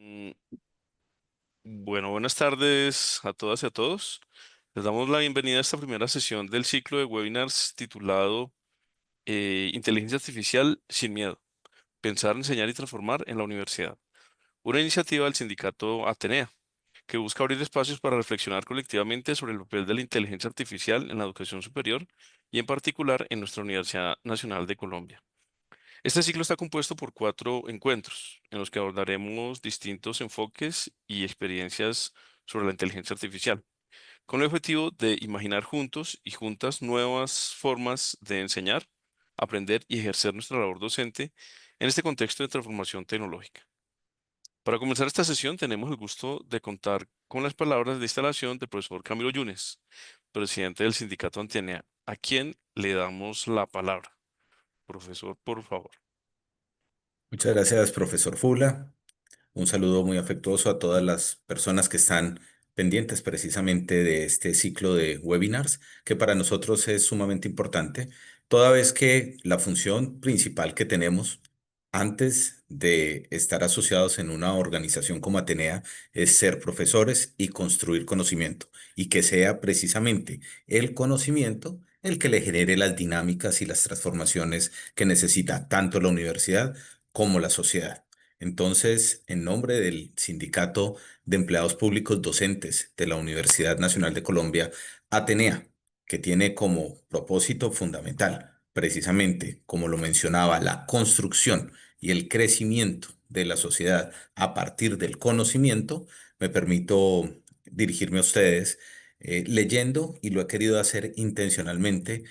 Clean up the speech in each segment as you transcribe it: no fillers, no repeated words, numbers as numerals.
Mm, Bueno, buenas tardes a todas y a todos. Les damos la bienvenida a esta primera sesión del ciclo de webinars titulado Inteligencia Artificial sin miedo, pensar, enseñar y transformar en la universidad. Una iniciativa del sindicato Atenea que busca abrir espacios para reflexionar colectivamente sobre el papel de la inteligencia artificial en la educación superior y en particular en nuestra Universidad Nacional de Colombia. Este ciclo está compuesto por 4 encuentros en los que abordaremos distintos enfoques y experiencias sobre la inteligencia artificial, con el objetivo de imaginar juntos y juntas nuevas formas de enseñar, aprender y ejercer nuestra labor docente en este contexto de transformación tecnológica. Para comenzar esta sesión tenemos el gusto de contar con las palabras de instalación del profesor Camilo Yunes, presidente del sindicato Antenea, a quien le damos la palabra. Profesor, por favor. Muchas gracias, profesor Fula. Un saludo muy afectuoso a todas las personas que están pendientes precisamente de este ciclo de webinars, que para nosotros es sumamente importante, toda vez que la función principal que tenemos antes de estar asociados en una organización como Atenea es ser profesores y construir conocimiento, y que sea precisamente el conocimiento el que le genere las dinámicas y las transformaciones que necesita tanto la universidad como la sociedad. Entonces, en nombre del Sindicato de Empleados Públicos Docentes de la Universidad Nacional de Colombia, Atenea, que tiene como propósito fundamental, precisamente, como lo mencionaba, la construcción y el crecimiento de la sociedad a partir del conocimiento, me permito dirigirme a ustedes leyendo, y lo he querido hacer intencionalmente,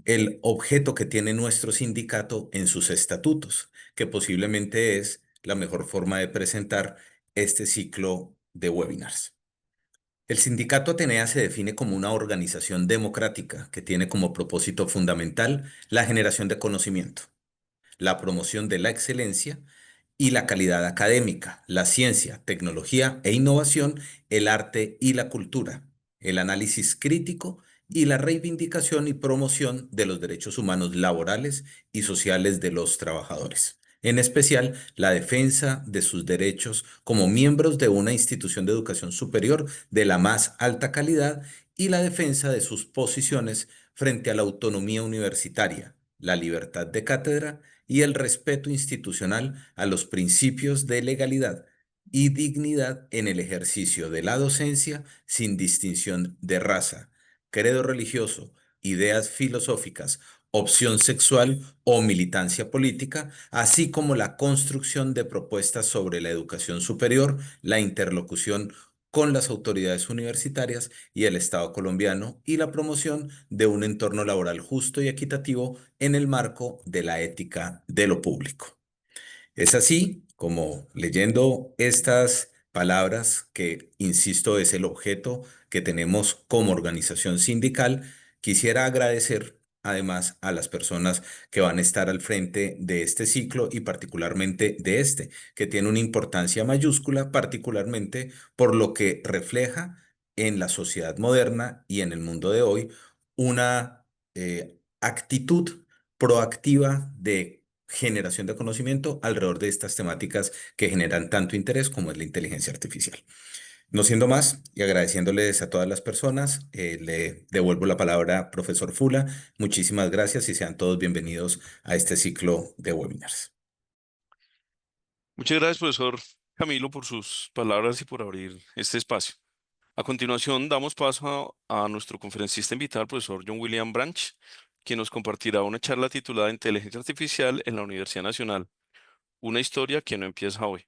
el objeto que tiene nuestro sindicato en sus estatutos, que posiblemente es la mejor forma de presentar este ciclo de webinars. El sindicato Atenea se define como una organización democrática que tiene como propósito fundamental la generación de conocimiento, la promoción de la excelencia y la calidad académica, la ciencia, tecnología e innovación, el arte y la cultura, el análisis crítico y la reivindicación y promoción de los derechos humanos laborales y sociales de los trabajadores. En especial, la defensa de sus derechos como miembros de una institución de educación superior de la más alta calidad y la defensa de sus posiciones frente a la autonomía universitaria, la libertad de cátedra y el respeto institucional a los principios de legalidad y dignidad en el ejercicio de la docencia sin distinción de raza, credo religioso, ideas filosóficas, opción sexual o militancia política, así como la construcción de propuestas sobre la educación superior, la interlocución con las autoridades universitarias y el Estado colombiano y la promoción de un entorno laboral justo y equitativo en el marco de la ética de lo público. Es así como leyendo estas palabras, que, insisto, es el objeto que tenemos como organización sindical, quisiera agradecer además a las personas que van a estar al frente de este ciclo y particularmente de este, que tiene una importancia mayúscula, particularmente por lo que refleja en la sociedad moderna y en el mundo de hoy una actitud proactiva de generación de conocimiento alrededor de estas temáticas que generan tanto interés como es la inteligencia artificial. No siendo más y agradeciéndoles a todas las personas, le devuelvo la palabra, profesor Fula. Muchísimas gracias y sean todos bienvenidos a este ciclo de webinars. Muchas gracias, profesor Camilo, por sus palabras y por abrir este espacio. A continuación, damos paso a nuestro conferencista invitado, el profesor John William Branch, quien nos compartirá una charla titulada Inteligencia Artificial en la Universidad Nacional, una historia que no empieza hoy.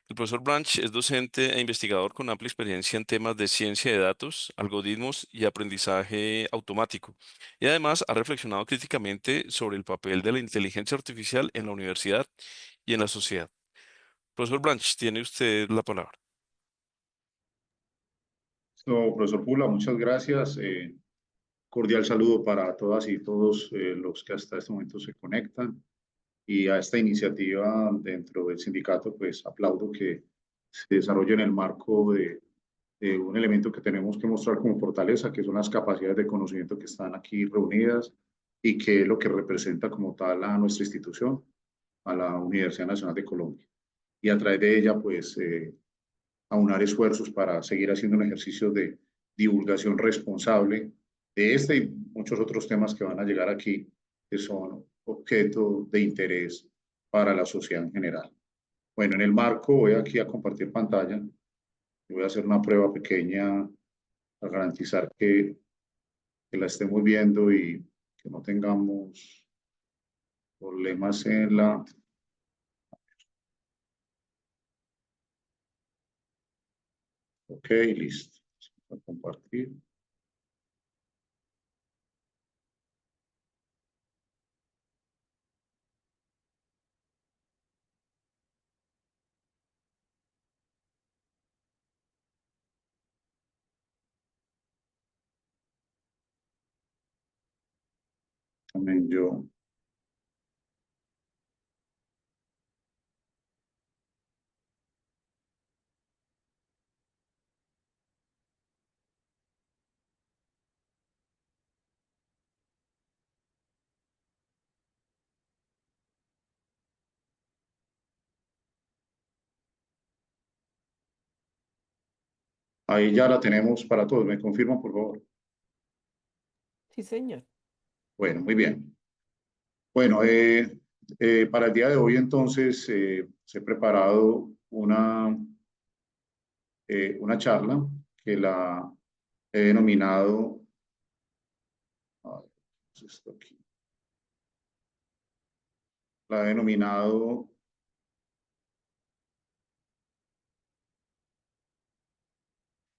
El profesor Branch es docente e investigador con amplia experiencia en temas de ciencia de datos, algoritmos y aprendizaje automático, y además ha reflexionado críticamente sobre el papel de la inteligencia artificial en la universidad y en la sociedad. Profesor Branch, tiene usted la palabra. No, profesor Pula, muchas gracias. Cordial saludo para todas y todos los que hasta este momento se conectan. Y a esta iniciativa dentro del sindicato, pues aplaudo que se desarrolle en el marco de un elemento que tenemos que mostrar como fortaleza, que son las capacidades de conocimiento que están aquí reunidas y que es lo que representa como tal a nuestra institución, a la Universidad Nacional de Colombia. y a través de ella, pues, aunar esfuerzos para seguir haciendo un ejercicio de divulgación responsable de este y muchos otros temas que van a llegar aquí, que son objeto de interés para la sociedad en general. Bueno, en el marco voy aquí a compartir pantalla. Voy a hacer una prueba pequeña para garantizar que la estemos viendo y que no tengamos problemas en la... Ok, listo. Voy a compartir. También yo. Ahí ya la tenemos para todos. ¿Me confirman, por favor? Sí, señor. Bueno, muy bien. Bueno, para el día de hoy entonces se ha preparado una charla que la he denominado, a ver, ¿qué es esto aquí? La he denominado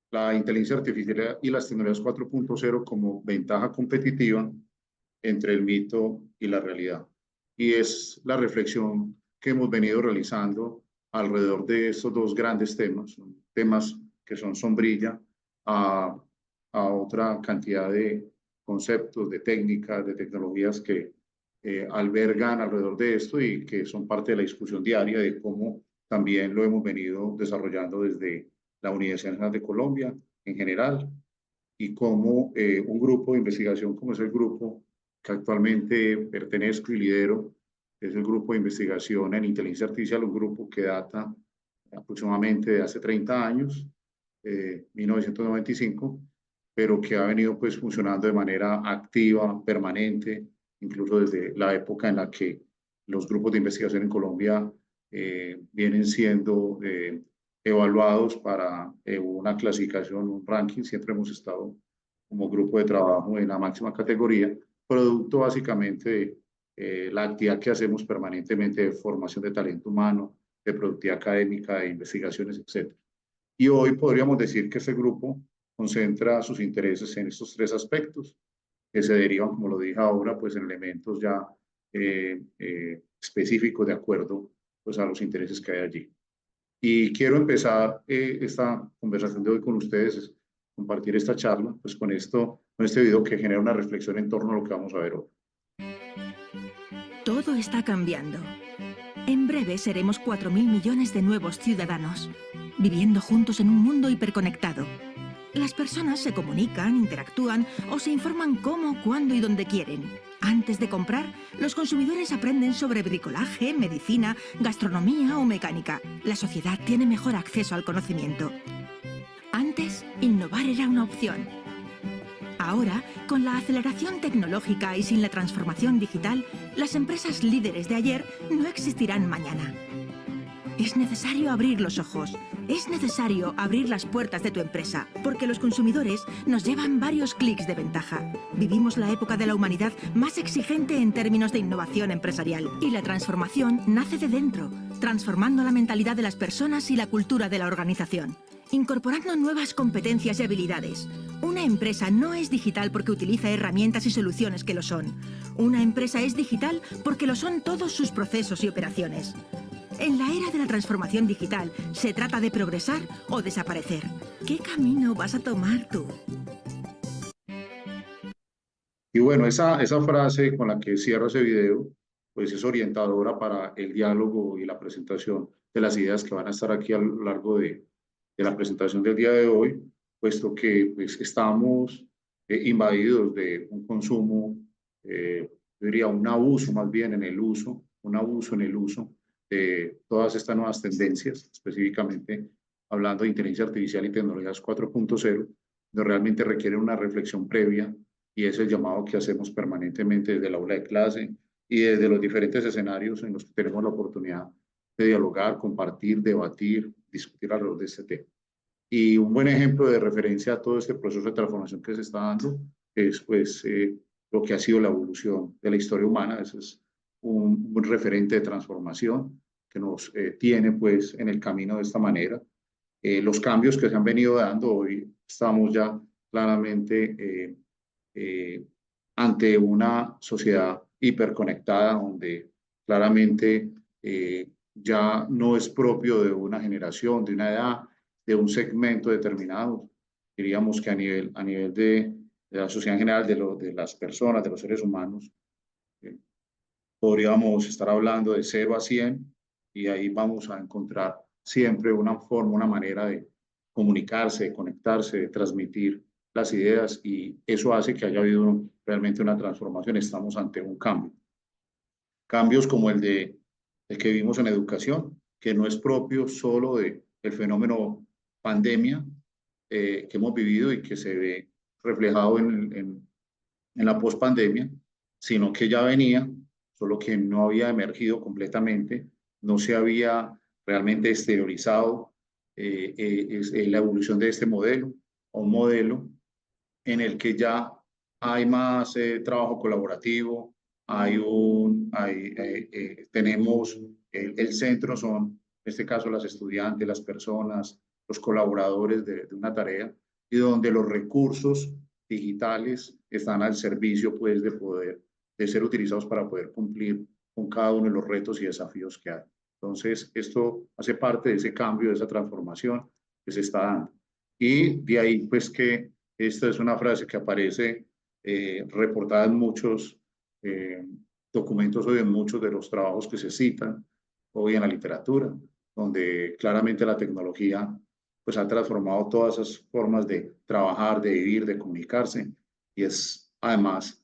la inteligencia artificial y las tecnologías 4.0 como ventaja competitiva entre el mito y la realidad. Y es la reflexión que hemos venido realizando alrededor de estos dos grandes temas, temas que son sombrilla a, a otra cantidad de conceptos, de técnicas, de tecnologías que albergan alrededor de esto y que son parte de la discusión diaria de cómo también lo hemos venido desarrollando desde la Universidad Nacional de Colombia en general y cómo un grupo de investigación como es el grupo que actualmente pertenezco y lidero, es el grupo de investigación en inteligencia artificial, un grupo que data aproximadamente de hace 30 años, 1995, pero que ha venido pues funcionando de manera activa, permanente, incluso desde la época en la que los grupos de investigación en Colombia vienen siendo evaluados para una clasificación, un ranking. Siempre hemos estado como grupo de trabajo en la máxima categoría, producto básicamente de la actividad que hacemos permanentemente de formación de talento humano, de productividad académica, de investigaciones, etc. Y hoy podríamos decir que este grupo concentra sus intereses en estos tres aspectos, que se derivan, como lo dije ahora, pues en elementos ya específicos de acuerdo pues, a los intereses que hay allí. Y quiero empezar esta conversación de hoy con ustedes, compartir esta charla, pues con esto, con este video que genera una reflexión en torno a lo que vamos a ver hoy. Todo está cambiando. En breve seremos 4.000 millones de nuevos ciudadanos, viviendo juntos en un mundo hiperconectado. Las personas se comunican, interactúan o se informan cómo, cuándo y dónde quieren. Antes de comprar, los consumidores aprenden sobre bricolaje, medicina, gastronomía o mecánica. La sociedad tiene mejor acceso al conocimiento. Antes, innovar era una opción. Ahora, con la aceleración tecnológica y sin la transformación digital, las empresas líderes de ayer no existirán mañana. Es necesario abrir los ojos. Es necesario abrir las puertas de tu empresa, porque los consumidores nos llevan varios clics de ventaja. Vivimos la época de la humanidad más exigente en términos de innovación empresarial. Y la transformación nace de dentro, transformando la mentalidad de las personas y la cultura de la organización, incorporando nuevas competencias y habilidades. Una empresa no es digital porque utiliza herramientas y soluciones que lo son. Una empresa es digital porque lo son todos sus procesos y operaciones. En la era de la transformación digital, se trata de progresar o desaparecer. ¿Qué camino vas a tomar tú? Y bueno, esa frase con la que cierro ese video, pues es orientadora para el diálogo y la presentación de las ideas que van a estar aquí a lo largo de la presentación del día de hoy, puesto que pues, estamos invadidos de un consumo, yo diría un abuso más bien en el uso, un abuso en el uso de todas estas nuevas tendencias, específicamente hablando de inteligencia artificial y tecnologías 4.0, donde realmente requieren una reflexión previa y es el llamado que hacemos permanentemente desde el aula de clase y desde los diferentes escenarios en los que tenemos la oportunidad de dialogar, compartir, debatir, discutir alrededor de este tema. Y un buen ejemplo de referencia a todo este proceso de transformación que se está dando es pues lo que ha sido la evolución de la historia humana. Ese es un referente de transformación que nos tiene pues en el camino de esta manera. Los cambios que se han venido dando, hoy estamos ya claramente ante una sociedad hiperconectada donde claramente ya no es propio de una generación, de una edad, de un segmento determinado. Diríamos que a nivel de la sociedad en general, de las personas, de los seres humanos, podríamos estar hablando de 0 a 100 y ahí vamos a encontrar siempre una forma, una manera de comunicarse, de conectarse, de transmitir las ideas y eso hace que haya habido realmente una transformación. Estamos ante un cambio. Cambios como el que vimos en educación, que no es propio solo del fenómeno pandemia que hemos vivido y que se ve reflejado en la pospandemia, sino que ya venía, solo que no había emergido completamente, no se había realmente exteriorizado la evolución de este modelo, un modelo en el que ya hay más trabajo colaborativo, tenemos el centro son, en este caso, las estudiantes, las personas, los colaboradores de una tarea, y donde los recursos digitales están al servicio, pues, de ser utilizados para poder cumplir con cada uno de los retos y desafíos que hay. Entonces, esto hace parte de ese cambio, de esa transformación que se está dando. Y de ahí, pues, que esta es una frase que aparece reportada en muchos documentos hoy, en muchos de los trabajos que se citan hoy en la literatura, donde claramente la tecnología pues ha transformado todas esas formas de trabajar, de vivir, de comunicarse, y es además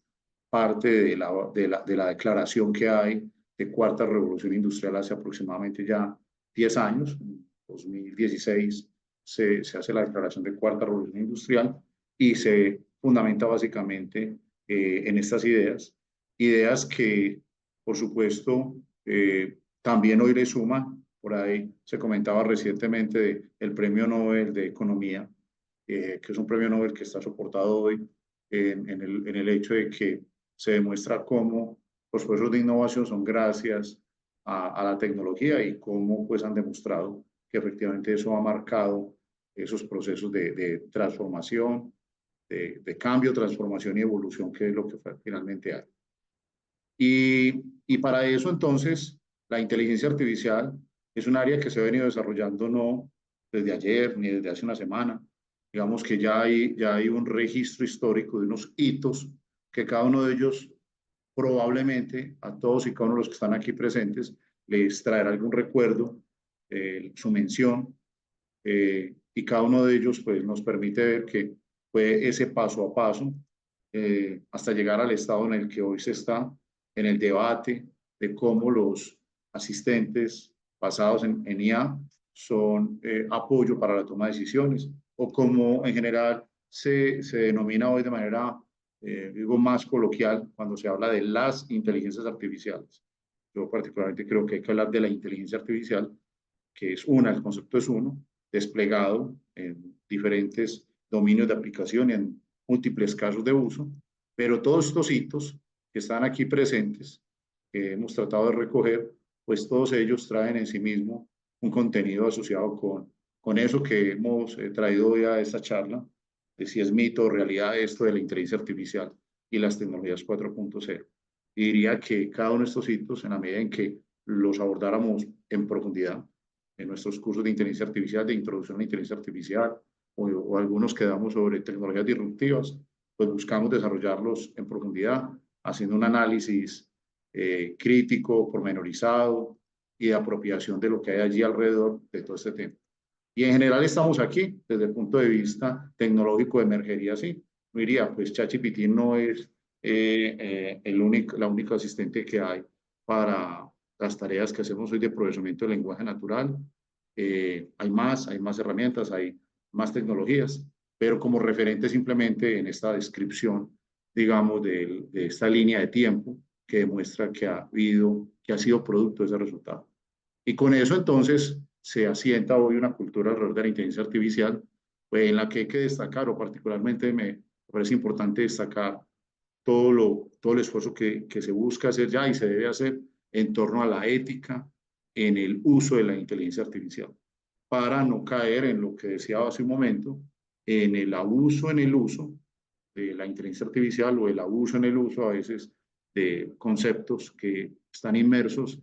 parte de la declaración que hay de cuarta revolución industrial hace aproximadamente ya 10 años. En 2016 se hace la declaración de cuarta revolución industrial y se fundamenta básicamente en estas ideas que, por supuesto, también hoy le suman. Por ahí se comentaba recientemente el Premio Nobel de Economía, que es un premio Nobel que está soportado hoy en el hecho de que se demuestra cómo los procesos de innovación son gracias a la tecnología y cómo pues han demostrado que efectivamente eso ha marcado esos procesos de transformación, de cambio, transformación y evolución, que es lo que finalmente hay. Y para eso, entonces, la inteligencia artificial es un área que se ha venido desarrollando no desde ayer ni desde hace una semana. Digamos que ya hay un registro histórico de unos hitos que cada uno de ellos probablemente a todos y cada uno de los que están aquí presentes les traerá algún recuerdo, su mención, y cada uno de ellos pues, nos permite ver que fue ese paso a paso hasta llegar al estado en el que hoy se está, en el debate de cómo los asistentes basados en IA son apoyo para la toma de decisiones, o como en general se denomina hoy de manera, digo, más coloquial cuando se habla de las inteligencias artificiales. Yo particularmente creo que hay que hablar de la inteligencia artificial, que es el concepto es uno, desplegado en diferentes dominios de aplicación y en múltiples casos de uso, pero todos estos hitos que están aquí presentes, que hemos tratado de recoger, pues todos ellos traen en sí mismo un contenido asociado con eso que hemos traído hoy a esta charla, de si es mito o realidad esto de la inteligencia artificial y las tecnologías 4.0. Y diría que cada uno de estos hitos, en la medida en que los abordáramos en profundidad, en nuestros cursos de inteligencia artificial, de introducción a la inteligencia artificial, o algunos que damos sobre tecnologías disruptivas, pues buscamos desarrollarlos en profundidad, haciendo un análisis crítico, pormenorizado y de apropiación de lo que hay allí alrededor de todo este tema. Y en general estamos aquí, desde el punto de vista tecnológico de emergería, sí. No diría, pues ChatGPT no es la única asistente que hay para las tareas que hacemos hoy de procesamiento de lenguaje natural. Hay más herramientas, hay más tecnologías, pero como referente simplemente en esta descripción, digamos, de esta línea de tiempo que demuestra que ha sido producto de ese resultado. Y con eso entonces se asienta hoy una cultura alrededor de la inteligencia artificial, pues, en la que hay que destacar, o particularmente me parece importante destacar todo el esfuerzo que se busca hacer ya y se debe hacer en torno a la ética en el uso de la inteligencia artificial, para no caer en lo que decía hace un momento, en el abuso en el uso de la inteligencia artificial o el abuso en el uso a veces de conceptos que están inmersos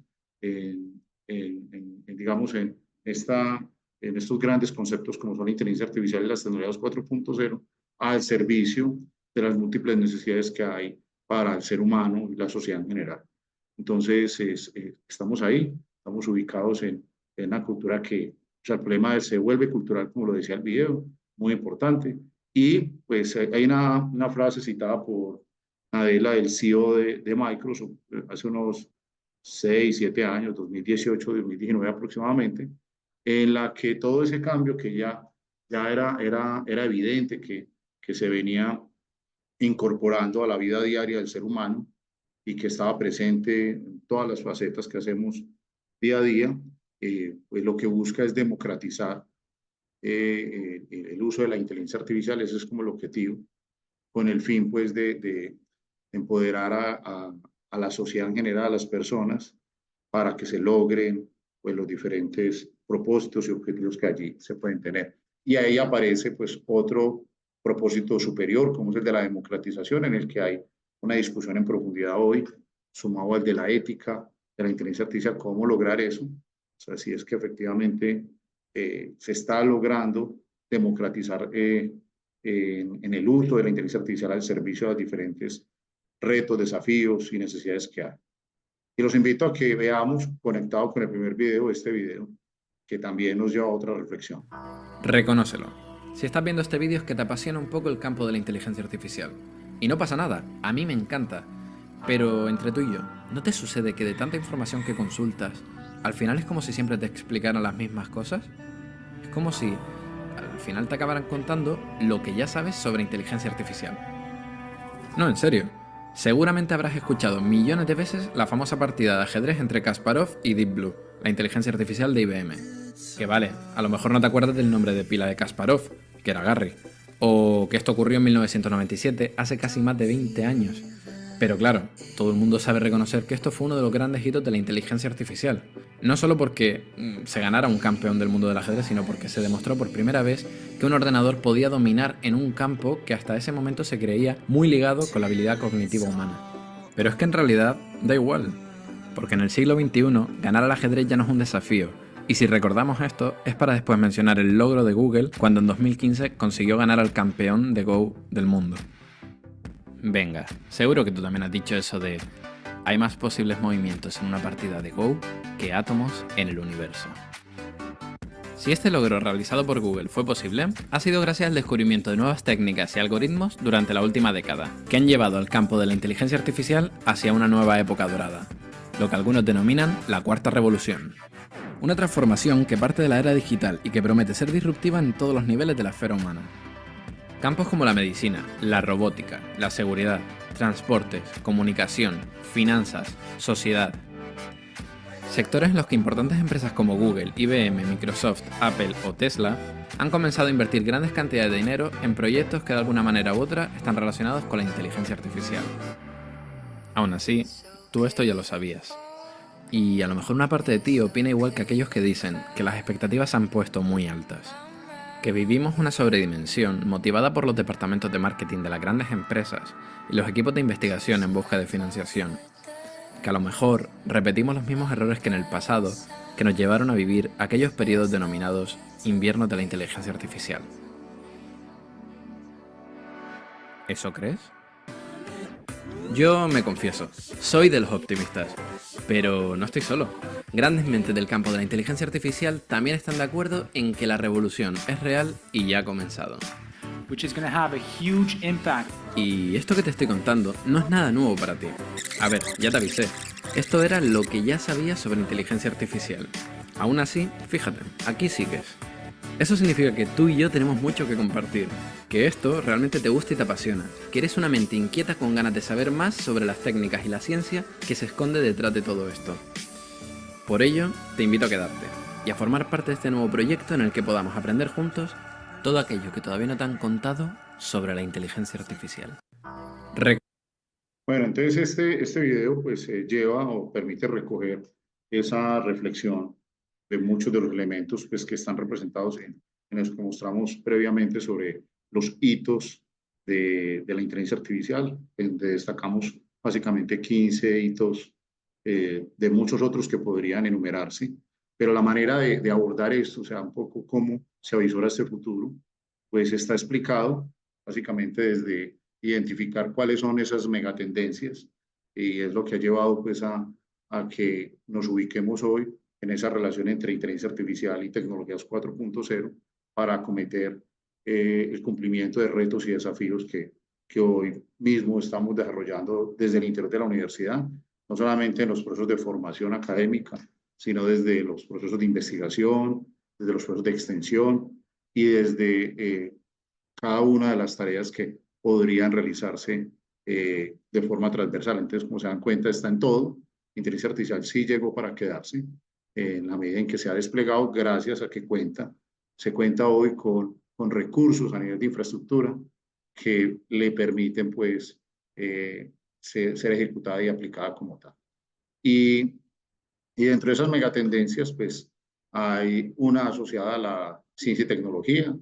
digamos, en estos grandes conceptos como son la inteligencia artificial y las tecnologías 4.0 al servicio de las múltiples necesidades que hay para el ser humano y la sociedad en general. Entonces, estamos ahí, estamos ubicados en una cultura que, o sea, el problema se vuelve cultural, como lo decía el video, muy importante. Y pues hay una frase citada por Nadella, el CEO de Microsoft, hace unos 6, 7 años, 2018, 2019 aproximadamente, en la que todo ese cambio que ya era evidente que se venía incorporando a la vida diaria del ser humano y que estaba presente en todas las facetas que hacemos día a día, pues lo que busca es democratizar el uso de la inteligencia artificial. Ese es como el objetivo, con el fin pues de empoderar a la sociedad en general, a las personas, para que se logren pues los diferentes propósitos y objetivos que allí se pueden tener. Y ahí aparece pues otro propósito superior, como es el de la democratización, en el que hay una discusión en profundidad hoy, sumado al de la ética, de la inteligencia artificial, cómo lograr eso. O sea, si es que efectivamente se está logrando democratizar en el uso de la inteligencia artificial al servicio de los diferentes retos, desafíos y necesidades que hay. Y los invito a que veamos, conectado con el primer video, este video, que también nos lleva a otra reflexión. Reconócelo. Si estás viendo este vídeo es que te apasiona un poco el campo de la inteligencia artificial. Y no pasa nada, a mí me encanta. Pero entre tú y yo, ¿no te sucede que de tanta información que consultas, al final es como si siempre te explicaran las mismas cosas? Es como si al final te acabaran contando lo que ya sabes sobre inteligencia artificial. No, en serio. Seguramente habrás escuchado millones de veces la famosa partida de ajedrez entre Kasparov y Deep Blue, la inteligencia artificial de IBM. Que vale, a lo mejor no te acuerdas del nombre de pila de Kasparov, que era Garry. O que esto ocurrió en 1997, hace casi más de 20 años. Pero claro, todo el mundo sabe reconocer que esto fue uno de los grandes hitos de la inteligencia artificial. No solo porque se ganara un campeón del mundo del ajedrez, sino porque se demostró por primera vez que un ordenador podía dominar en un campo que hasta ese momento se creía muy ligado con la habilidad cognitiva humana. Pero es que en realidad da igual, porque en el siglo XXI ganar al ajedrez ya no es un desafío. Y si recordamos esto, es para después mencionar el logro de Google cuando en 2015 consiguió ganar al campeón de Go del mundo. Venga, seguro que tú también has dicho eso de hay más posibles movimientos en una partida de Go que átomos en el universo. Si este logro realizado por Google fue posible, ha sido gracias al descubrimiento de nuevas técnicas y algoritmos durante la última década, que han llevado al campo de la inteligencia artificial hacia una nueva época dorada, lo que algunos denominan la cuarta revolución. Una transformación que parte de la era digital y que promete ser disruptiva en todos los niveles de la esfera humana. Campos como la medicina, la robótica, la seguridad, transportes, comunicación, finanzas, sociedad. Sectores en los que importantes empresas como Google, IBM, Microsoft, Apple o Tesla han comenzado a invertir grandes cantidades de dinero en proyectos que de alguna manera u otra están relacionados con la inteligencia artificial. Aún así, tú esto ya lo sabías. Y a lo mejor una parte de ti opina igual que aquellos que dicen que las expectativas se han puesto muy altas. Que vivimos una sobredimensión motivada por los departamentos de marketing de las grandes empresas y los equipos de investigación en busca de financiación. Que a lo mejor repetimos los mismos errores que en el pasado que nos llevaron a vivir aquellos periodos denominados inviernos de la inteligencia artificial. ¿Eso crees? Yo me confieso, soy de los optimistas, pero no estoy solo. Grandes mentes del campo de la inteligencia artificial también están de acuerdo en que la revolución es real y ya ha comenzado. Y esto que te estoy contando no es nada nuevo para ti. A ver, ya te avisé, Esto era lo que ya sabías sobre inteligencia artificial. Aún así, fíjate, aquí sigues. Eso significa que tú y yo tenemos mucho que compartir, que esto realmente te gusta y te apasiona, que eres una mente inquieta con ganas de saber más sobre las técnicas y la ciencia que se esconde detrás de todo esto. Por ello, te invito a quedarte y a formar parte de este nuevo proyecto en el que podamos aprender juntos todo aquello que todavía no te han contado sobre la inteligencia artificial. Bueno, entonces este video pues lleva o permite recoger esa reflexión de muchos de los elementos pues, que están representados en los que mostramos previamente sobre los hitos de la inteligencia artificial, donde destacamos básicamente 15 hitos de muchos otros que podrían enumerarse, pero la manera de abordar esto, o sea, un poco cómo se avisora este futuro, pues está explicado básicamente desde identificar cuáles son esas megatendencias y es lo que ha llevado pues a que nos ubiquemos hoy en esa relación entre inteligencia artificial y tecnologías 4.0 para acometer el cumplimiento de retos y desafíos que hoy mismo estamos desarrollando desde el interior de la universidad, no solamente en los procesos de formación académica, sino desde los procesos de investigación, desde los procesos de extensión y desde cada una de las tareas que podrían realizarse de forma transversal. Entonces, como se dan cuenta, está en todo. Inteligencia artificial sí llegó para quedarse en la medida en que se ha desplegado gracias a que se cuenta hoy con recursos a nivel de infraestructura que le permiten pues ser ejecutada y aplicada como tal. Y dentro de esas megatendencias pues hay una asociada a la ciencia y tecnología,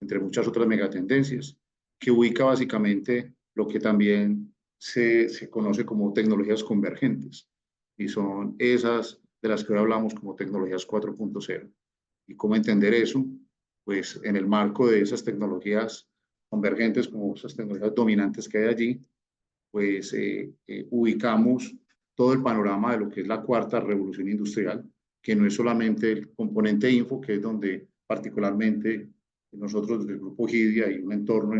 entre muchas otras megatendencias, que ubica básicamente lo que también se conoce como tecnologías convergentes, y son esas de las que hoy hablamos como tecnologías 4.0. ¿Y cómo entender eso? Pues en el marco de esas tecnologías convergentes, como esas tecnologías dominantes que hay allí, pues ubicamos todo el panorama de lo que es la cuarta revolución industrial, que no es solamente el componente info, que es donde particularmente nosotros desde el grupo GIDIA y un entorno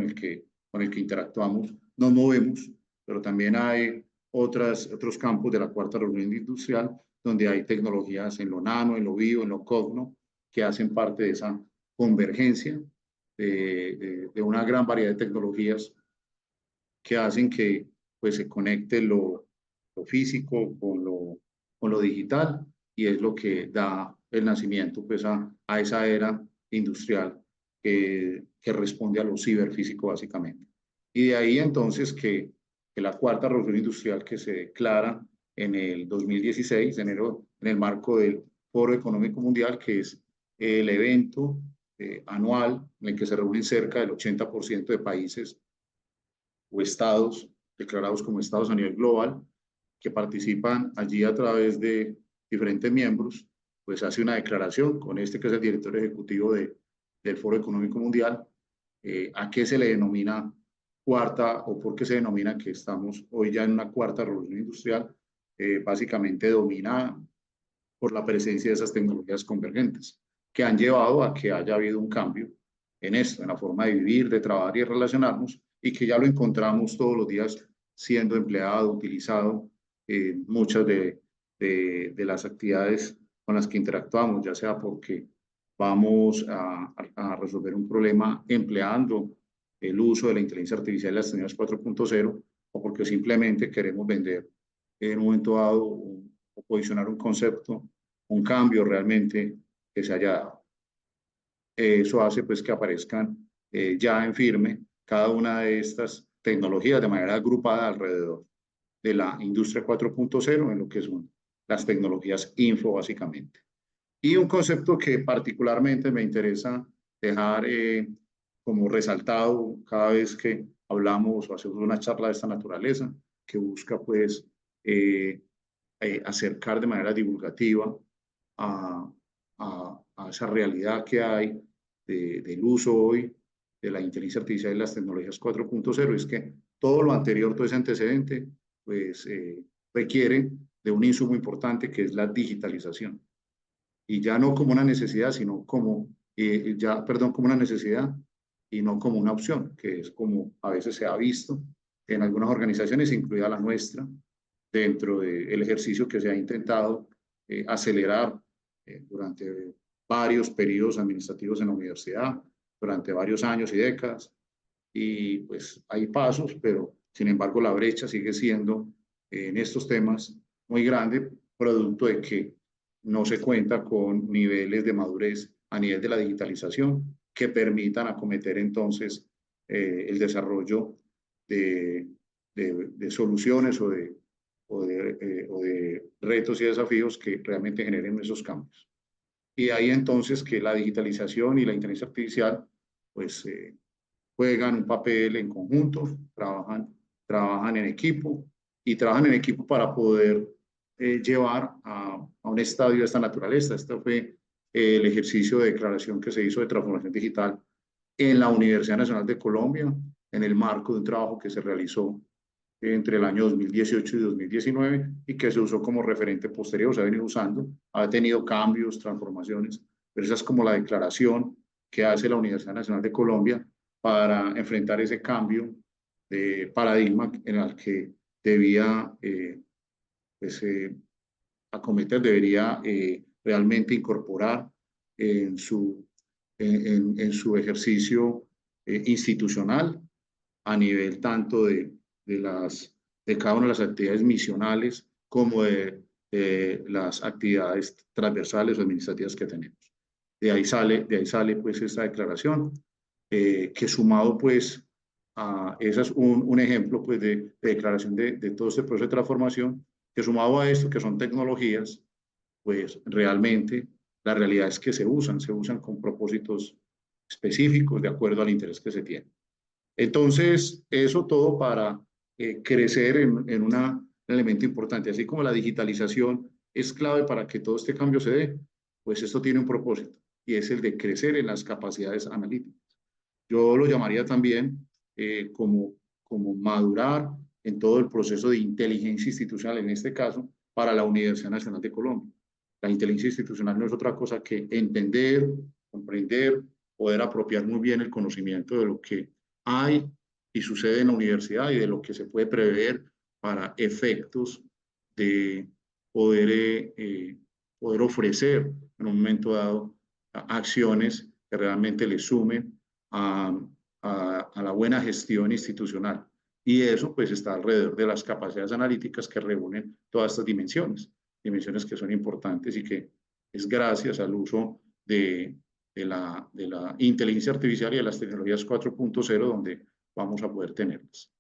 con el que interactuamos, nos movemos, pero también hay otros campos de la cuarta revolución industrial, donde hay tecnologías en lo nano, en lo bio, en lo cogno, que hacen parte de esa convergencia de una gran variedad de tecnologías que hacen que pues, se conecte lo físico con lo digital, y es lo que da el nacimiento pues, a esa era industrial que responde a lo ciberfísico básicamente. Y de ahí entonces que la cuarta revolución industrial que se declara en el 2016, enero, en el marco del Foro Económico Mundial, que es el evento anual en el que se reúnen cerca del 80% de países o estados declarados como estados a nivel global, que participan allí a través de diferentes miembros, pues hace una declaración con este que es el director ejecutivo del Foro Económico Mundial, a qué se le denomina cuarta o por qué se denomina que estamos hoy ya en una cuarta revolución industrial, básicamente dominada por la presencia de esas tecnologías convergentes, que han llevado a que haya habido un cambio en esto, en la forma de vivir, de trabajar y de relacionarnos, y que ya lo encontramos todos los días siendo empleado, utilizado en muchas de las actividades con las que interactuamos, ya sea porque vamos a resolver un problema empleando el uso de la inteligencia artificial y las tecnologías 4.0, o porque simplemente queremos vender en un momento dado o posicionar un concepto, un cambio realmente que se haya dado. Eso hace pues que aparezcan ya en firme cada una de estas tecnologías de manera agrupada alrededor de la industria 4.0 en lo que son las tecnologías info básicamente. Y un concepto que particularmente me interesa dejar como resaltado cada vez que hablamos o hacemos una charla de esta naturaleza, que busca pues acercar de manera divulgativa a esa realidad que hay del uso hoy de la inteligencia artificial y las tecnologías 4.0, es que todo lo anterior, todo ese antecedente, pues requiere de un insumo importante que es la digitalización. Y ya no como una necesidad, sino como, como una necesidad y no como una opción, que es como a veces se ha visto en algunas organizaciones, incluida la nuestra, dentro del ejercicio que se ha intentado acelerar durante varios periodos administrativos en la universidad, durante varios años y décadas. Y pues hay pasos, pero sin embargo la brecha sigue siendo en estos temas muy grande, producto de que no se cuenta con niveles de madurez a nivel de la digitalización que permitan acometer entonces el desarrollo de soluciones o de retos y desafíos que realmente generen esos cambios. Y ahí entonces que la digitalización y la inteligencia artificial pues juegan un papel en conjunto, trabajan en equipo y trabajan en equipo para poder llevar a un estadio de esta naturaleza. Este fue el ejercicio de declaración que se hizo de transformación digital en la Universidad Nacional de Colombia, en el marco de un trabajo que se realizó entre el año 2018 y 2019 y que se usó como referente posterior, se ha venido usando, ha tenido cambios, transformaciones, pero esa es como la declaración que hace la Universidad Nacional de Colombia para enfrentar ese cambio de paradigma en el que debía pues, acometer, debería realmente incorporar en en su ejercicio institucional a nivel tanto de cada una de las actividades misionales como de las actividades transversales o administrativas que tenemos. De ahí sale pues esta declaración, que sumado pues ese es un ejemplo pues de declaración de todo este proceso de transformación, que sumado a esto que son tecnologías, pues realmente la realidad es que se usan con propósitos específicos de acuerdo al interés que se tiene. Entonces, eso todo para crecer en un elemento importante. Así como la digitalización es clave para que todo este cambio se dé, pues esto tiene un propósito y es el de crecer en las capacidades analíticas. Yo lo llamaría también como madurar en todo el proceso de inteligencia institucional, en este caso, para la Universidad Nacional de Colombia. La inteligencia institucional no es otra cosa que entender, comprender, poder apropiar muy bien el conocimiento de lo que hay y sucede en la universidad y de lo que se puede prever para efectos de poder ofrecer en un momento dado acciones que realmente le sumen a la buena gestión institucional. Y eso pues está alrededor de las capacidades analíticas que reúnen todas estas dimensiones que son importantes y que es gracias al uso de la inteligencia artificial y de las tecnologías 4.0 donde vamos a poder tenerlas.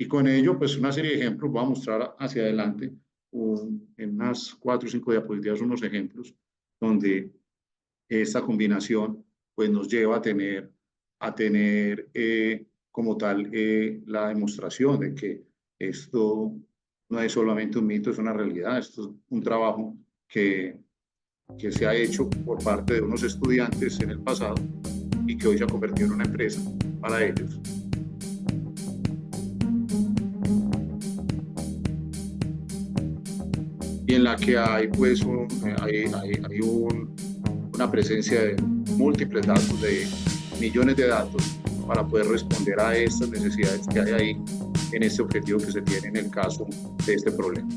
Y con ello, pues una serie de ejemplos, voy a mostrar hacia adelante en unas 4 o 5 diapositivas unos ejemplos donde esta combinación pues nos lleva a tener como tal la demostración de que esto no es solamente un mito, es una realidad, esto es un trabajo que se ha hecho por parte de unos estudiantes en el pasado y que hoy se ha convertido en una empresa para ellos. Y en la que hay pues una presencia de múltiples datos, de millones de datos para poder responder a estas necesidades que hay ahí en este objetivo que se tiene en el caso de este problema.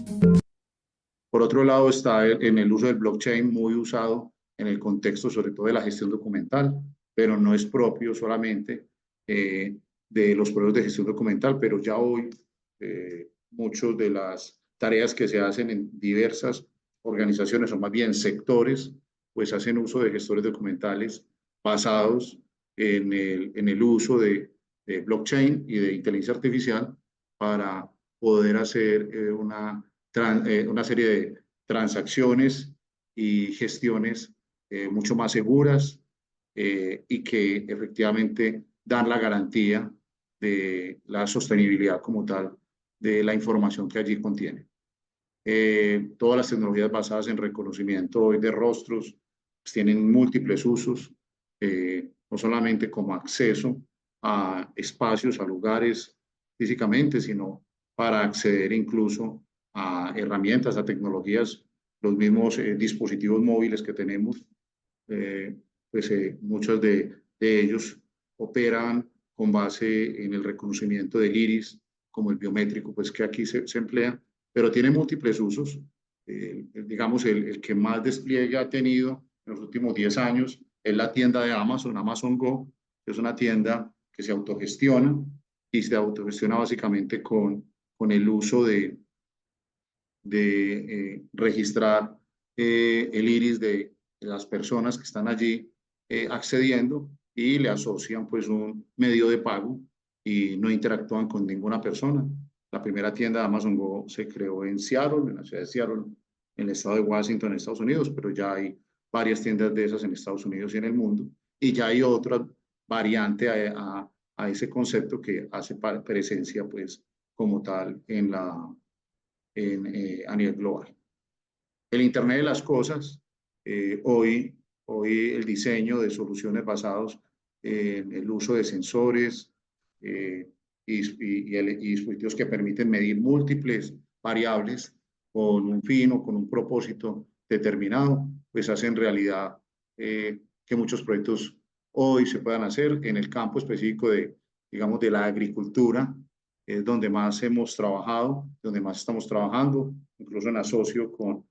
Por otro lado está en el uso del blockchain, muy usado en el contexto sobre todo de la gestión documental, pero no es propio solamente de los procesos de gestión documental, pero ya hoy muchas de las tareas que se hacen en diversas organizaciones, o más bien sectores, pues hacen uso de gestores documentales basados en el uso de blockchain y de inteligencia artificial para poder hacer una serie de transacciones y gestiones mucho más seguras y que efectivamente dan la garantía de la sostenibilidad como tal de la información que allí contiene. Todas las tecnologías basadas en reconocimiento hoy de rostros pues, tienen múltiples usos, no solamente como acceso a espacios, a lugares físicamente, sino para acceder incluso a herramientas, a tecnologías, los mismos dispositivos móviles que tenemos, pues muchos de ellos operan con base en el reconocimiento del iris, como el biométrico, pues que aquí se emplea, pero tiene múltiples usos. Digamos, el que más despliegue ha tenido en los últimos 10 años es la tienda de Amazon, Amazon Go, que es una tienda que se autogestiona y se autogestiona básicamente con el uso de registrar el iris de las personas que están allí accediendo y le asocian pues un medio de pago y no interactúan con ninguna persona. La primera tienda de Amazon Go se creó en Seattle, en la ciudad de Seattle, en el estado de Washington, en Estados Unidos, pero ya hay varias tiendas de esas en Estados Unidos y en el mundo, y ya hay otra variante a ese concepto que hace presencia pues como tal a nivel global. El Internet de las cosas, hoy el diseño de soluciones basados en el uso de sensores y dispositivos que permiten medir múltiples variables con un fin o con un propósito determinado, pues hacen realidad que muchos proyectos hoy se puedan hacer en el campo específico de, digamos, de la agricultura, es donde más hemos trabajado, donde más estamos trabajando, incluso en asocio con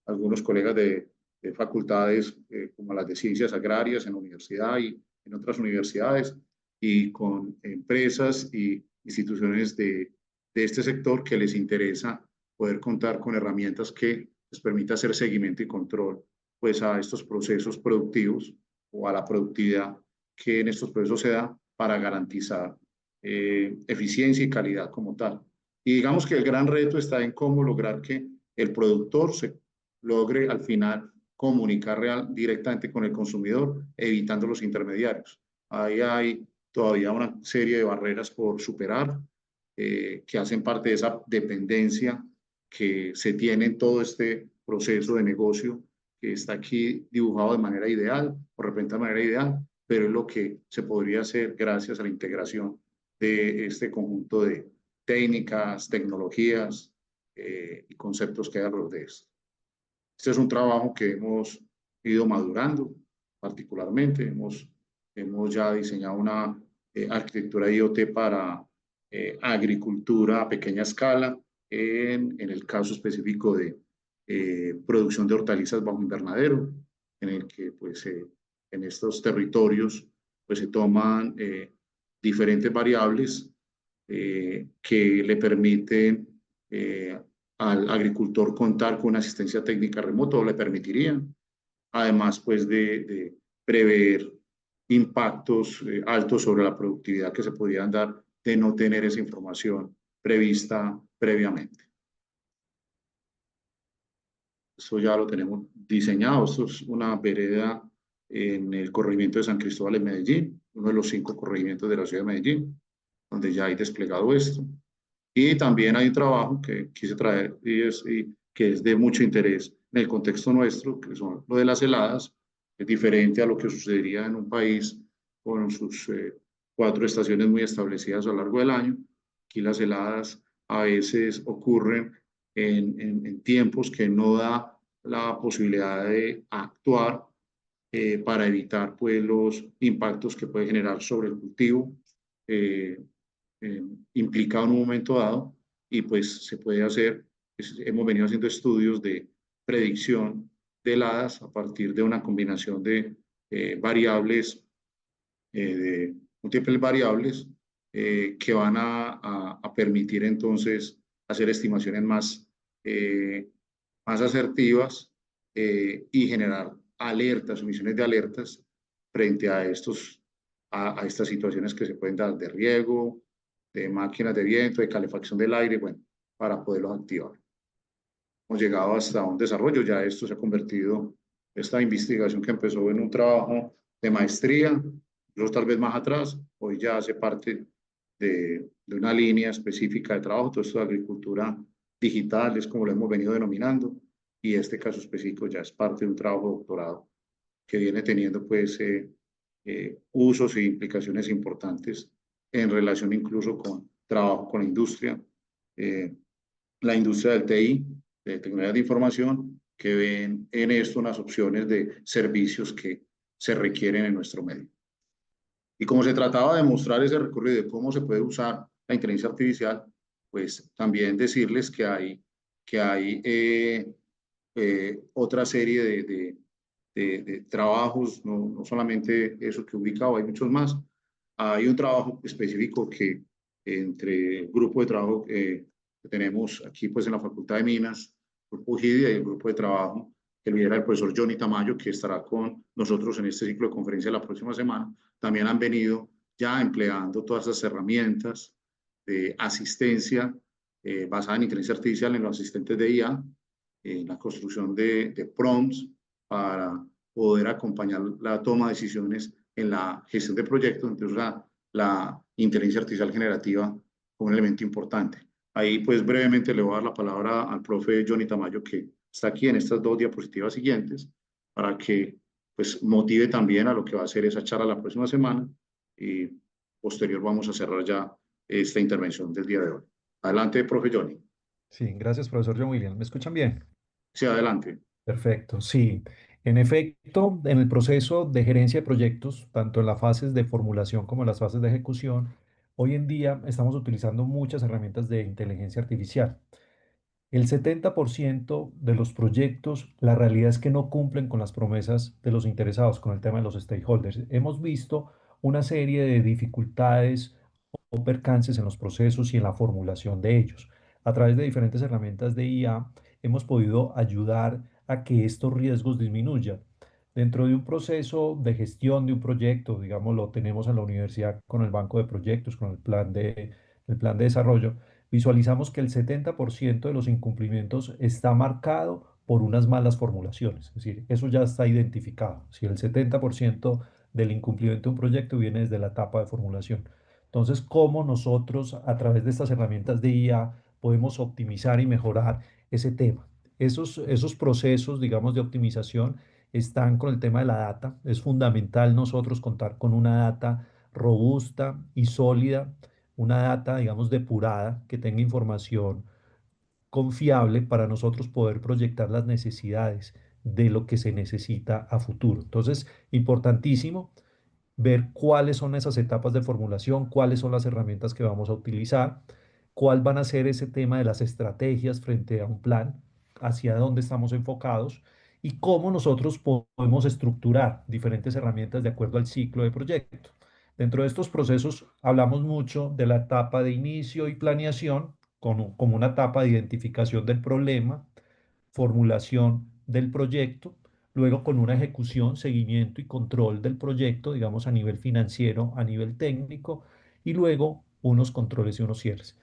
algunos colegas de facultades como las de ciencias agrarias en la universidad y en otras universidades, y con empresas y instituciones de este sector que les interesa poder contar con herramientas que les permita hacer seguimiento y control pues a estos procesos productivos o a la productividad que en estos procesos se da para garantizar eficiencia y calidad como tal. Y digamos que el gran reto está en cómo lograr que el productor se logre al final comunicar directamente con el consumidor, evitando los intermediarios. Ahí hay todavía una serie de barreras por superar que hacen parte de esa dependencia que se tiene en todo este proceso de negocio que está aquí dibujado de manera ideal o representado de manera ideal, pero es lo que se podría hacer gracias a la integración de este conjunto de técnicas, tecnologías y conceptos que hay alrededor de esto. Este es un trabajo que hemos ido madurando particularmente. Hemos ya diseñado una arquitectura IoT para agricultura a pequeña escala, en el caso específico de producción de hortalizas bajo invernadero, en el que pues en estos territorios pues se toman diferentes variables que le permiten al agricultor contar con una asistencia técnica remota o le permitirían, además pues de prever impactos altos sobre la productividad que se podrían dar de no tener esa información prevista previamente. Eso ya lo tenemos diseñado. Esto es una vereda en el corregimiento de San Cristóbal en Medellín, uno de los 5 corregimientos de la ciudad de Medellín, donde ya hay desplegado esto. Y también hay un trabajo que quise traer que es de mucho interés en el contexto nuestro, que son lo de las heladas. Es diferente a lo que sucedería en un país con sus 4 estaciones muy establecidas a lo largo del año. Aquí las heladas a veces ocurren en tiempos que no da la posibilidad de actuar para evitar pues, los impactos que puede generar sobre el cultivo implicado en un momento dado, y pues se puede hacer, hemos venido haciendo estudios de predicción de heladas a partir de una combinación de variables, de múltiples variables que van a permitir entonces hacer estimaciones más asertivas y generar alertas, emisiones de alertas frente a estas situaciones que se pueden dar de riego, de máquinas de viento, de calefacción del aire, bueno, para poderlos activar. Hemos llegado hasta un desarrollo, ya esto se ha convertido, esta investigación que empezó en un trabajo de maestría, incluso tal vez más atrás, hoy ya hace parte de una línea específica de trabajo. Todo esto de agricultura digital es como lo hemos venido denominando, y este caso específico ya es parte de un trabajo de doctorado que viene teniendo pues usos e implicaciones importantes en relación incluso con trabajo con la industria del TI, de tecnologías de información, que ven en esto unas opciones de servicios que se requieren en nuestro medio. Y como se trataba de mostrar ese recorrido de cómo se puede usar la inteligencia artificial, pues también decirles que hay otra serie de trabajos, no solamente eso que he ubicado, hay muchos más. Hay un trabajo específico que entre el grupo de trabajo que tenemos aquí pues en la Facultad de Minas, el grupo GIDIA y el grupo de trabajo que lidera el profesor Johnny Tamayo, que estará con nosotros en este ciclo de conferencia la próxima semana, también han venido ya empleando todas esas herramientas de asistencia basada en inteligencia artificial en los asistentes de IA, en la construcción de prompts para poder acompañar la toma de decisiones en la gestión de proyectos. Entonces, la inteligencia artificial generativa como un elemento importante. Ahí, pues, brevemente le voy a dar la palabra al profe Johnny Tamayo, que está aquí en estas dos diapositivas siguientes, para que, pues, motive también a lo que va a ser esa charla la próxima semana y posterior vamos a cerrar ya esta intervención del día de hoy. Adelante, profe Johnny. Sí, gracias, profesor John Williams. ¿Me escuchan bien? Sí, adelante. Perfecto, sí. En efecto, en el proceso de gerencia de proyectos, tanto en las fases de formulación como en las fases de ejecución, hoy en día estamos utilizando muchas herramientas de inteligencia artificial. El 70% de los proyectos, la realidad es que no cumplen con las promesas de los interesados, con el tema de los stakeholders. Hemos visto una serie de dificultades o percances en los procesos y en la formulación de ellos. A través de diferentes herramientas de IA hemos podido ayudar a que estos riesgos disminuyan. Dentro de un proceso de gestión de un proyecto, digamos, lo tenemos en la universidad con el banco de proyectos, con el plan de desarrollo, visualizamos que el 70% de los incumplimientos está marcado por unas malas formulaciones. Es decir, eso ya está identificado. Si el 70% del incumplimiento de un proyecto viene desde la etapa de formulación. Entonces, ¿cómo nosotros a través de estas herramientas de IA podemos optimizar y mejorar ese tema? Esos procesos, digamos, de optimización están con el tema de la data. Es fundamental nosotros contar con una data robusta y sólida, una data, digamos, depurada, que tenga información confiable para nosotros poder proyectar las necesidades de lo que se necesita a futuro. Entonces, importantísimo ver cuáles son esas etapas de formulación, cuáles son las herramientas que vamos a utilizar, cuál van a ser ese tema de las estrategias frente a un plan, hacia dónde estamos enfocados y cómo nosotros podemos estructurar diferentes herramientas de acuerdo al ciclo de proyecto. Dentro de estos procesos hablamos mucho de la etapa de inicio y planeación como una etapa de identificación del problema, formulación del proyecto, luego con una ejecución, seguimiento y control del proyecto, digamos a nivel financiero, a nivel técnico, y luego unos controles y unos cierres.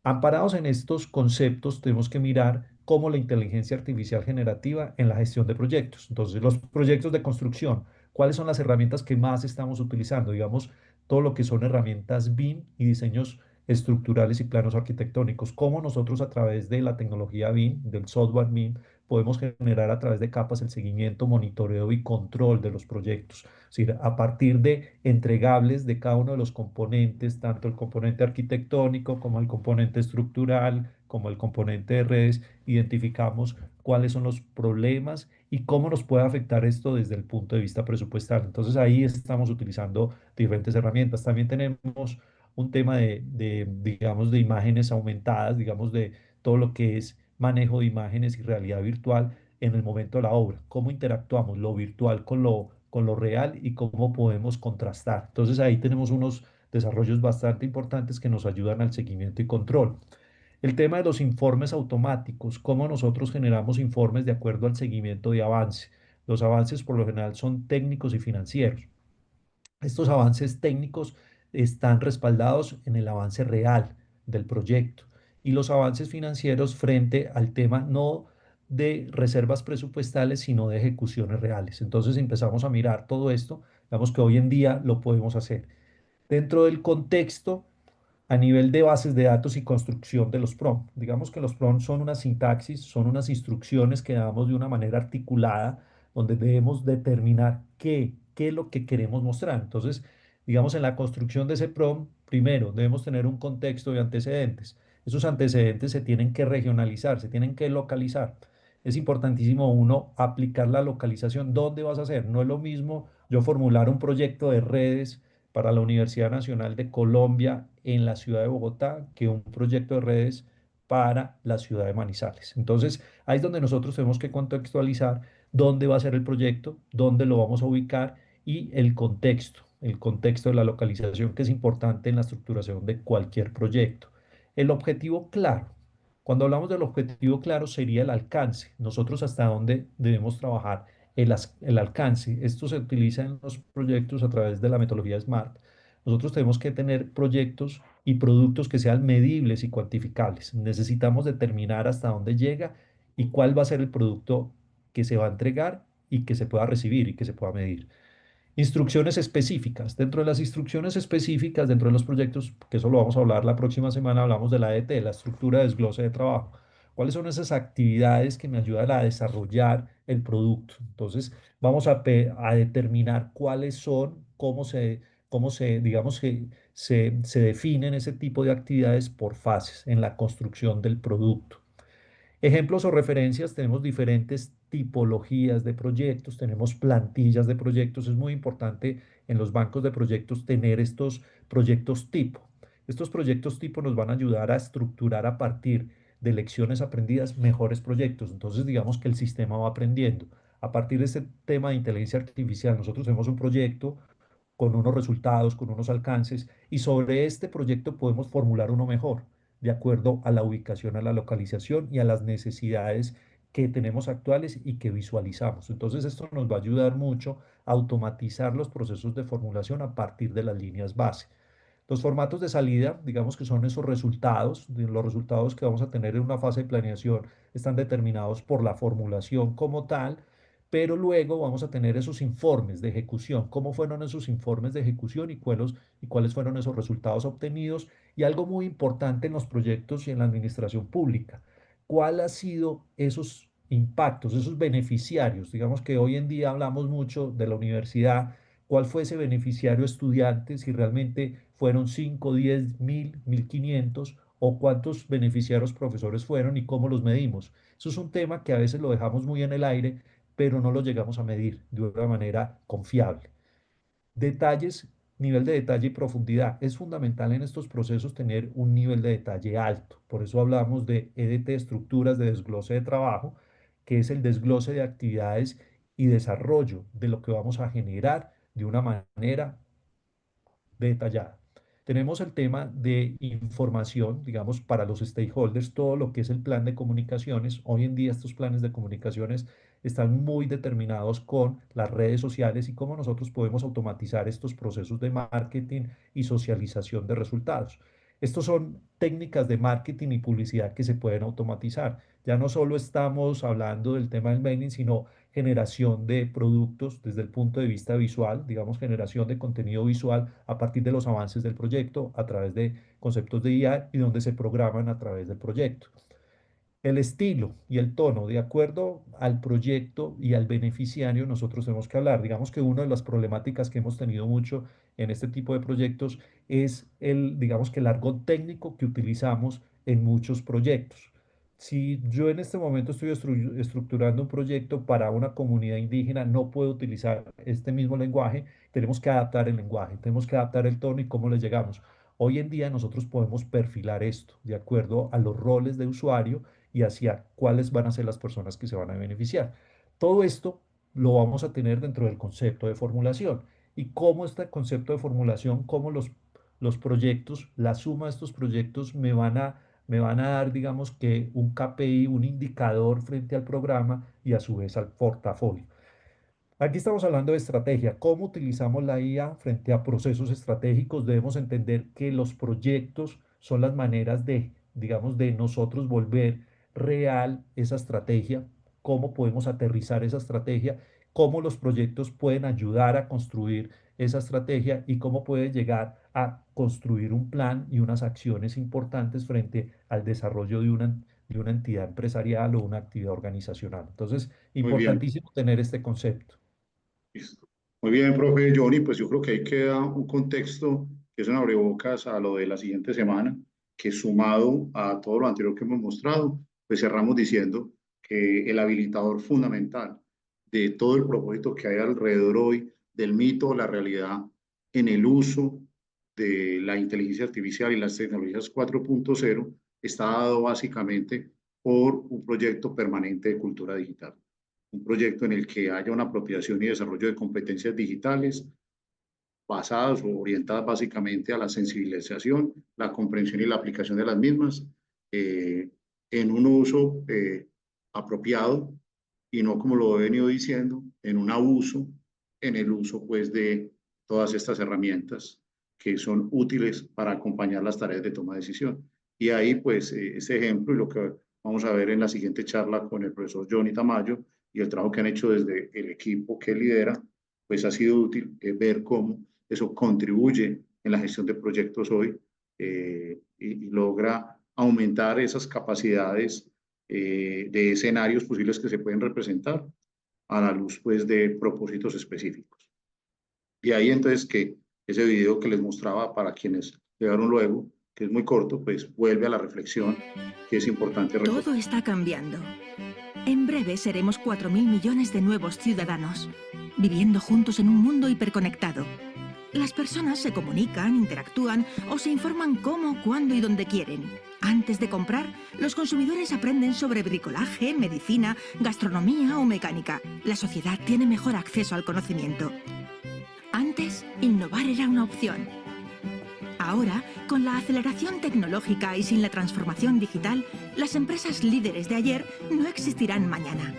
Amparados en estos conceptos, tenemos que mirar cómo la inteligencia artificial generativa en la gestión de proyectos. Entonces, los proyectos de construcción, ¿cuáles son las herramientas que más estamos utilizando? Digamos, todo lo que son herramientas BIM y diseños estructurales y planos arquitectónicos. Cómo nosotros a través de la tecnología BIM, del software BIM, podemos generar a través de capas el seguimiento, monitoreo y control de los proyectos. Es decir, a partir de entregables de cada uno de los componentes, tanto el componente arquitectónico como el componente estructural, como el componente de redes, identificamos cuáles son los problemas y cómo nos puede afectar esto desde el punto de vista presupuestal. Entonces ahí estamos utilizando diferentes herramientas. También tenemos un tema digamos, de imágenes aumentadas, digamos, de todo lo que es manejo de imágenes y realidad virtual en el momento de la obra, cómo interactuamos lo virtual con lo real y cómo podemos contrastar. Entonces ahí tenemos unos desarrollos bastante importantes que nos ayudan al seguimiento y control. El tema de los informes automáticos, cómo nosotros generamos informes de acuerdo al seguimiento de avance. Los avances por lo general son técnicos y financieros. Estos avances técnicos están respaldados en el avance real del proyecto y los avances financieros frente al tema no de reservas presupuestales, sino de ejecuciones reales. Entonces empezamos a mirar todo esto, digamos que hoy en día lo podemos hacer. Dentro del contexto a nivel de bases de datos y construcción de los prompts. Digamos que los prompts son una sintaxis, son unas instrucciones que damos de una manera articulada, donde debemos determinar qué es lo que queremos mostrar. Entonces, digamos, en la construcción de ese prompt, primero debemos tener un contexto de antecedentes. Esos antecedentes se tienen que regionalizar, se tienen que localizar. Es importantísimo uno aplicar la localización. ¿Dónde vas a hacer? No es lo mismo yo formular un proyecto de redes para la Universidad Nacional de Colombia en la ciudad de Bogotá que un proyecto de redes para la ciudad de Manizales. Entonces, ahí es donde nosotros tenemos que contextualizar dónde va a ser el proyecto, dónde lo vamos a ubicar y el contexto de la localización que es importante en la estructuración de cualquier proyecto. El objetivo claro. Cuando hablamos del objetivo claro sería el alcance. Nosotros hasta dónde debemos trabajar el alcance. Esto se utiliza en los proyectos a través de la metodología SMART. Nosotros tenemos que tener proyectos y productos que sean medibles y cuantificables. Necesitamos determinar hasta dónde llega y cuál va a ser el producto que se va a entregar y que se pueda recibir y que se pueda medir. Instrucciones específicas. Dentro de las instrucciones específicas, dentro de los proyectos, que eso lo vamos a hablar la próxima semana, hablamos de la ET, la estructura de desglose de trabajo. ¿Cuáles son esas actividades que me ayudan a desarrollar el producto? Entonces, vamos a determinar cuáles son, digamos que se definen ese tipo de actividades por fases en la construcción del producto. Ejemplos o referencias, tenemos diferentes tipologías de proyectos, tenemos plantillas de proyectos. Es muy importante en los bancos de proyectos tener estos proyectos tipo. Estos proyectos tipo nos van a ayudar a estructurar a partir de lecciones aprendidas mejores proyectos. Entonces, digamos que el sistema va aprendiendo. A partir de este tema de inteligencia artificial, nosotros tenemos un proyecto con unos resultados, con unos alcances, y sobre este proyecto podemos formular uno mejor, de acuerdo a la ubicación, a la localización y a las necesidades que tenemos actuales y que visualizamos. Entonces, esto nos va a ayudar mucho a automatizar los procesos de formulación a partir de las líneas base. Los formatos de salida, digamos que son esos resultados, los resultados que vamos a tener en una fase de planeación están determinados por la formulación como tal, pero luego vamos a tener esos informes de ejecución, cómo fueron esos informes de ejecución y cuáles fueron esos resultados obtenidos. Y algo muy importante en los proyectos y en la administración pública, cuál ha sido esos impactos, esos beneficiarios. Digamos que hoy en día hablamos mucho de la universidad, cuál fue ese beneficiario estudiante, si realmente fueron 5, 10, 1000, 1500 o cuántos beneficiarios profesores fueron y cómo los medimos. Eso es un tema que a veces lo dejamos muy en el aire, pero no lo llegamos a medir de una manera confiable. Detalles, nivel de detalle y profundidad. Es fundamental en estos procesos tener un nivel de detalle alto. Por eso hablamos de EDT, estructuras de desglose de trabajo, que es el desglose de actividades y desarrollo de lo que vamos a generar de una manera detallada. Tenemos el tema de información, digamos, para los stakeholders, todo lo que es el plan de comunicaciones. Hoy en día estos planes de comunicaciones están muy determinados con las redes sociales y cómo nosotros podemos automatizar estos procesos de marketing y socialización de resultados. Estos son técnicas de marketing y publicidad que se pueden automatizar. Ya no solo estamos hablando del tema del mailing, sino generación de productos desde el punto de vista visual, digamos, generación de contenido visual a partir de los avances del proyecto, a través de conceptos de IA y donde se programan a través del proyecto. El estilo y el tono, de acuerdo al proyecto y al beneficiario, nosotros tenemos que hablar. Digamos que una de las problemáticas que hemos tenido mucho en este tipo de proyectos es digamos que el argot técnico que utilizamos en muchos proyectos. Si yo en este momento estoy estructurando un proyecto para una comunidad indígena, no puedo utilizar este mismo lenguaje, tenemos que adaptar el lenguaje, tenemos que adaptar el tono y cómo le llegamos. Hoy en día nosotros podemos perfilar esto de acuerdo a los roles de usuario y hacia cuáles van a ser las personas que se van a beneficiar. Todo esto lo vamos a tener dentro del concepto de formulación. Y cómo este concepto de formulación, cómo los proyectos, la suma de estos proyectos me van a dar, digamos que un KPI, un indicador frente al programa y a su vez al portafolio. Aquí estamos hablando de estrategia. ¿Cómo utilizamos la IA frente a procesos estratégicos? Debemos entender que los proyectos son las maneras de, digamos, de nosotros volver real esa estrategia, cómo podemos aterrizar esa estrategia, cómo los proyectos pueden ayudar a construir esa estrategia y cómo puede llegar a construir un plan y unas acciones importantes frente al desarrollo de una entidad empresarial o una actividad organizacional. Entonces, Muy bien, importantísimo tener este concepto. listo. Muy bien, profe Johnny, pues yo creo que ahí queda un contexto que es un abrebocas a lo de la siguiente semana, que sumado a todo lo anterior que hemos mostrado, pues cerramos diciendo que el habilitador fundamental de todo el propósito que hay alrededor hoy del mito, la realidad, en el uso de la inteligencia artificial y las tecnologías 4.0 está dado básicamente por un proyecto permanente de cultura digital, un proyecto en el que haya una apropiación y desarrollo de competencias digitales basadas o orientadas básicamente a la sensibilización, la comprensión y la aplicación de las mismas, en un uso apropiado y no como lo he venido diciendo, en un abuso, en el uso pues de todas estas herramientas que son útiles para acompañar las tareas de toma de decisión. Y ahí pues ese ejemplo y lo que vamos a ver en la siguiente charla con el profesor Johnny Tamayo y el trabajo que han hecho desde el equipo que lidera, pues ha sido útil ver cómo eso contribuye en la gestión de proyectos hoy y logra aumentar esas capacidades de escenarios posibles que se pueden representar a la luz pues de propósitos específicos. Y ahí entonces que ese video que les mostraba para quienes llegaron luego, que es muy corto, pues vuelve a la reflexión que es importante recordar. Todo está cambiando. En breve seremos 4.000 millones de nuevos ciudadanos, viviendo juntos en un mundo hiperconectado. Las personas se comunican, interactúan o se informan cómo, cuándo y dónde quieren. Antes de comprar, los consumidores aprenden sobre bricolaje, medicina, gastronomía o mecánica. La sociedad tiene mejor acceso al conocimiento. Antes, innovar era una opción. Ahora, con la aceleración tecnológica y sin la transformación digital, las empresas líderes de ayer no existirán mañana.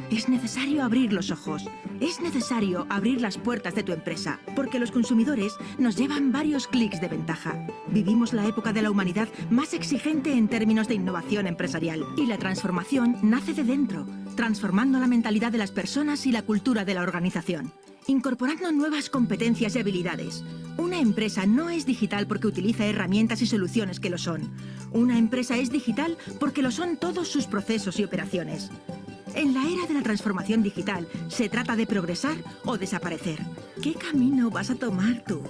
Es necesario abrir los ojos. Es necesario abrir las puertas de tu empresa, porque los consumidores nos llevan varios clics de ventaja. Vivimos la época de la humanidad más exigente en términos de innovación empresarial, y la transformación nace de dentro, transformando la mentalidad de las personas y la cultura de la organización, incorporando nuevas competencias y habilidades. Una empresa no es digital porque utiliza herramientas y soluciones que lo son. Una empresa es digital porque lo son todos sus procesos y operaciones. En la era de la transformación digital, se trata de progresar o desaparecer. ¿Qué camino vas a tomar tú?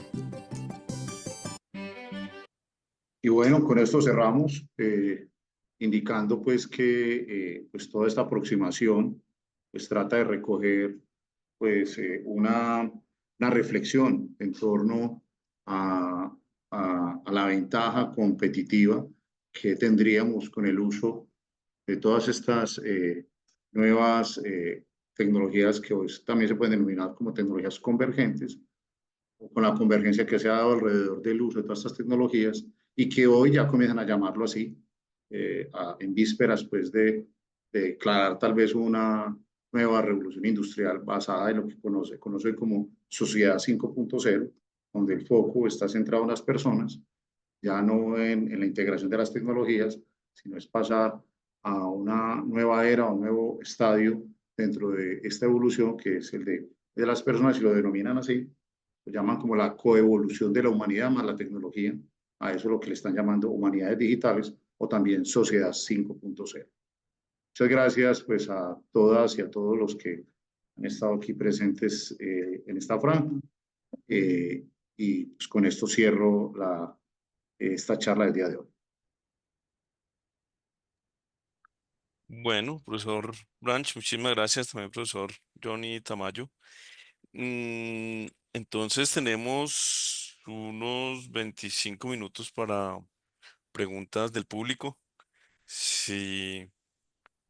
Y bueno, con esto cerramos, indicando pues que pues toda esta aproximación pues trata de recoger pues una reflexión en torno a la ventaja competitiva que tendríamos con el uso de todas estas nuevas tecnologías que hoy también se pueden denominar como tecnologías convergentes, o con la convergencia que se ha dado alrededor del uso de todas estas tecnologías y que hoy ya comienzan a llamarlo así, en vísperas pues de declarar tal vez una nueva revolución industrial basada en lo que conoce como sociedad 5.0, donde el foco está centrado en las personas, ya no en la integración de las tecnologías, sino es pasar a una nueva era, a un nuevo estadio dentro de esta evolución que es el de las personas y lo denominan así, lo llaman como la coevolución de la humanidad más la tecnología, a eso es lo que le están llamando humanidades digitales o también sociedad 5.0. Muchas gracias pues a todas y a todos los que han estado aquí presentes en esta franja y pues con esto cierro esta charla del día de hoy. Bueno, profesor Branch, muchísimas gracias también, profesor Johnny Tamayo. Entonces tenemos unos 25 minutos para preguntas del público. Si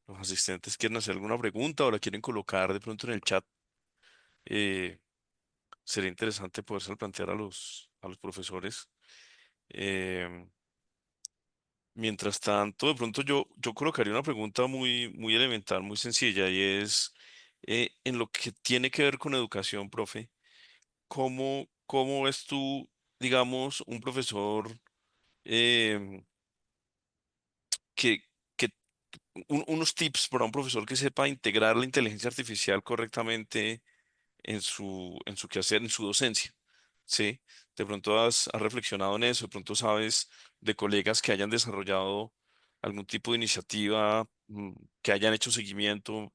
los asistentes quieren hacer alguna pregunta o la quieren colocar de pronto en el chat, eh, sería interesante poderse plantear a los profesores. Em, Mientras tanto, de pronto yo colocaría una pregunta muy elemental, muy sencilla, y es en lo que tiene que ver con educación, profe, ¿cómo ves tú, digamos, un profesor em, que, que unos tips para un profesor que sepa integrar la inteligencia artificial correctamente en su quehacer, en su docencia? ¿Sí? De pronto has reflexionado en eso, de pronto sabes de colegas que hayan desarrollado algún tipo de iniciativa, que hayan hecho seguimiento,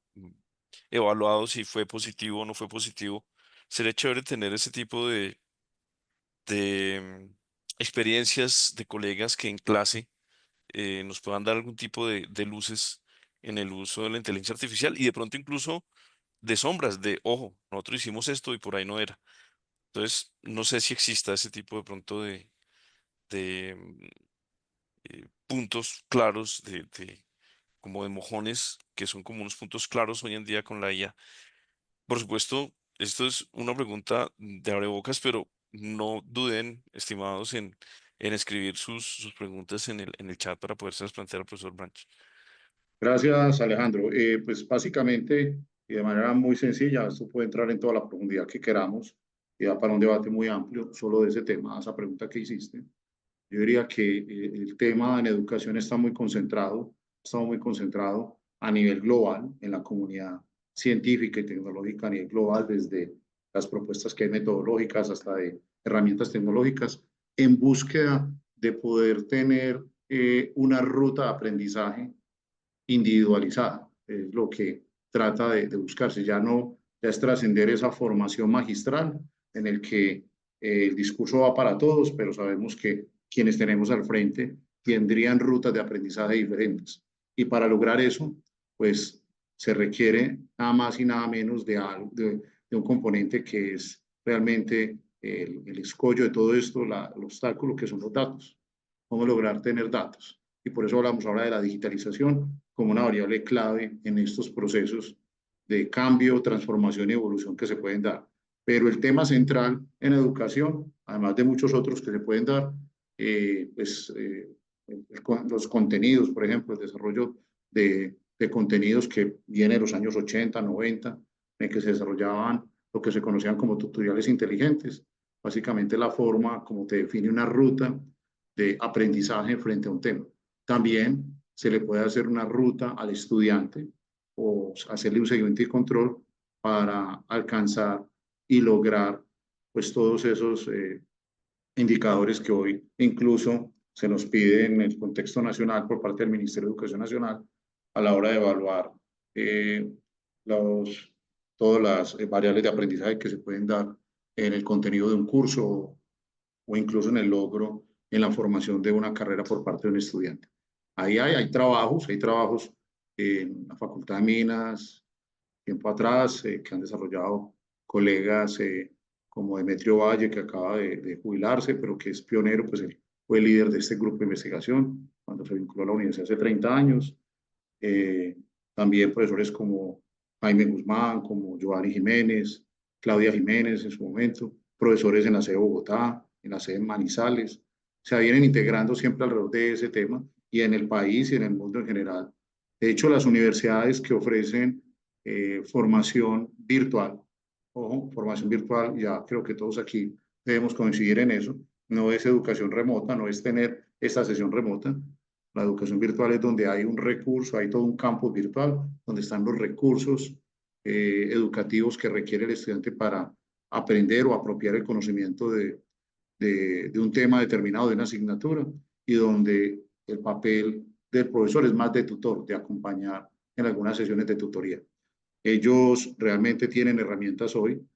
evaluado si fue positivo o no fue positivo. Sería chévere tener ese tipo de experiencias de colegas que en clase nos puedan dar algún tipo de luces en el uso de la inteligencia artificial y de pronto incluso de sombras, de, ojo, nosotros hicimos esto y por ahí no era. Entonces, no sé si exista ese tipo de pronto de puntos claros, como de mojones, que son como unos puntos claros hoy en día con la IA. Por supuesto, esto es una pregunta de abrebocas, pero no duden, estimados, en escribir sus preguntas en el chat para podérselas plantear al profesor Branch. Gracias, Alejandro. Pues básicamente, y de manera muy sencilla, esto puede entrar en toda la profundidad que queramos y da para un debate muy amplio solo de ese tema, esa pregunta que hiciste. Yo diría que el tema en educación está muy concentrado a nivel global, en la comunidad científica y tecnológica a nivel global, desde las propuestas que hay metodológicas hasta de herramientas tecnológicas, en búsqueda de poder tener una ruta de aprendizaje individualizada. Es lo que trata de buscarse. Ya es trascender esa formación magistral en el que el discurso va para todos, pero sabemos que quienes tenemos al frente tendrían rutas de aprendizaje diferentes. Y para lograr eso, pues se requiere nada más y nada menos de un componente que es realmente el escollo de todo esto, el obstáculo que son los datos. Cómo lograr tener datos. Y por eso hablamos ahora de la digitalización como una variable clave en estos procesos de cambio, transformación y evolución que se pueden dar. Pero el tema central en educación, además de muchos otros que se pueden dar, pues los contenidos, por ejemplo, el desarrollo de contenidos que viene de los años 80, 90, en que se desarrollaban lo que se conocían como tutoriales inteligentes, básicamente la forma como te define una ruta de aprendizaje frente a un tema. También se le puede hacer una ruta al estudiante o hacerle un seguimiento y control para alcanzar y lograr pues todos esos indicadores que hoy incluso se nos pide en el contexto nacional por parte del Ministerio de Educación Nacional a la hora de evaluar eh, los, todas las variables de aprendizaje que se pueden dar en el contenido de un curso o incluso en el logro en la formación de una carrera por parte de un estudiante. Hay trabajos en la Facultad de Minas, tiempo atrás, que han desarrollado colegas como Demetrio Valle, que acaba de jubilarse, pero que es pionero, pues él fue líder de este grupo de investigación cuando se vinculó a la universidad hace 30 años. Eh, También profesores como Jaime Guzmán, como Giovanni Jiménez, Claudia Jiménez en su momento, profesores en la sede de Bogotá, en la sede de Manizales, se vienen integrando siempre alrededor de ese tema y en el país y en el mundo en general. De hecho, las universidades que ofrecen formación virtual, ojo, formación virtual, ya creo que todos aquí debemos coincidir en eso, no es educación remota, no es tener esta sesión remota, la educación virtual es donde hay un recurso, hay todo un campus virtual, donde están los recursos educativos que requiere el estudiante para aprender o apropiar el conocimiento de un tema determinado, de una asignatura, y donde el papel del profesor es más de tutor, de acompañar en algunas sesiones de tutoría. Ellos realmente tienen herramientas hoy,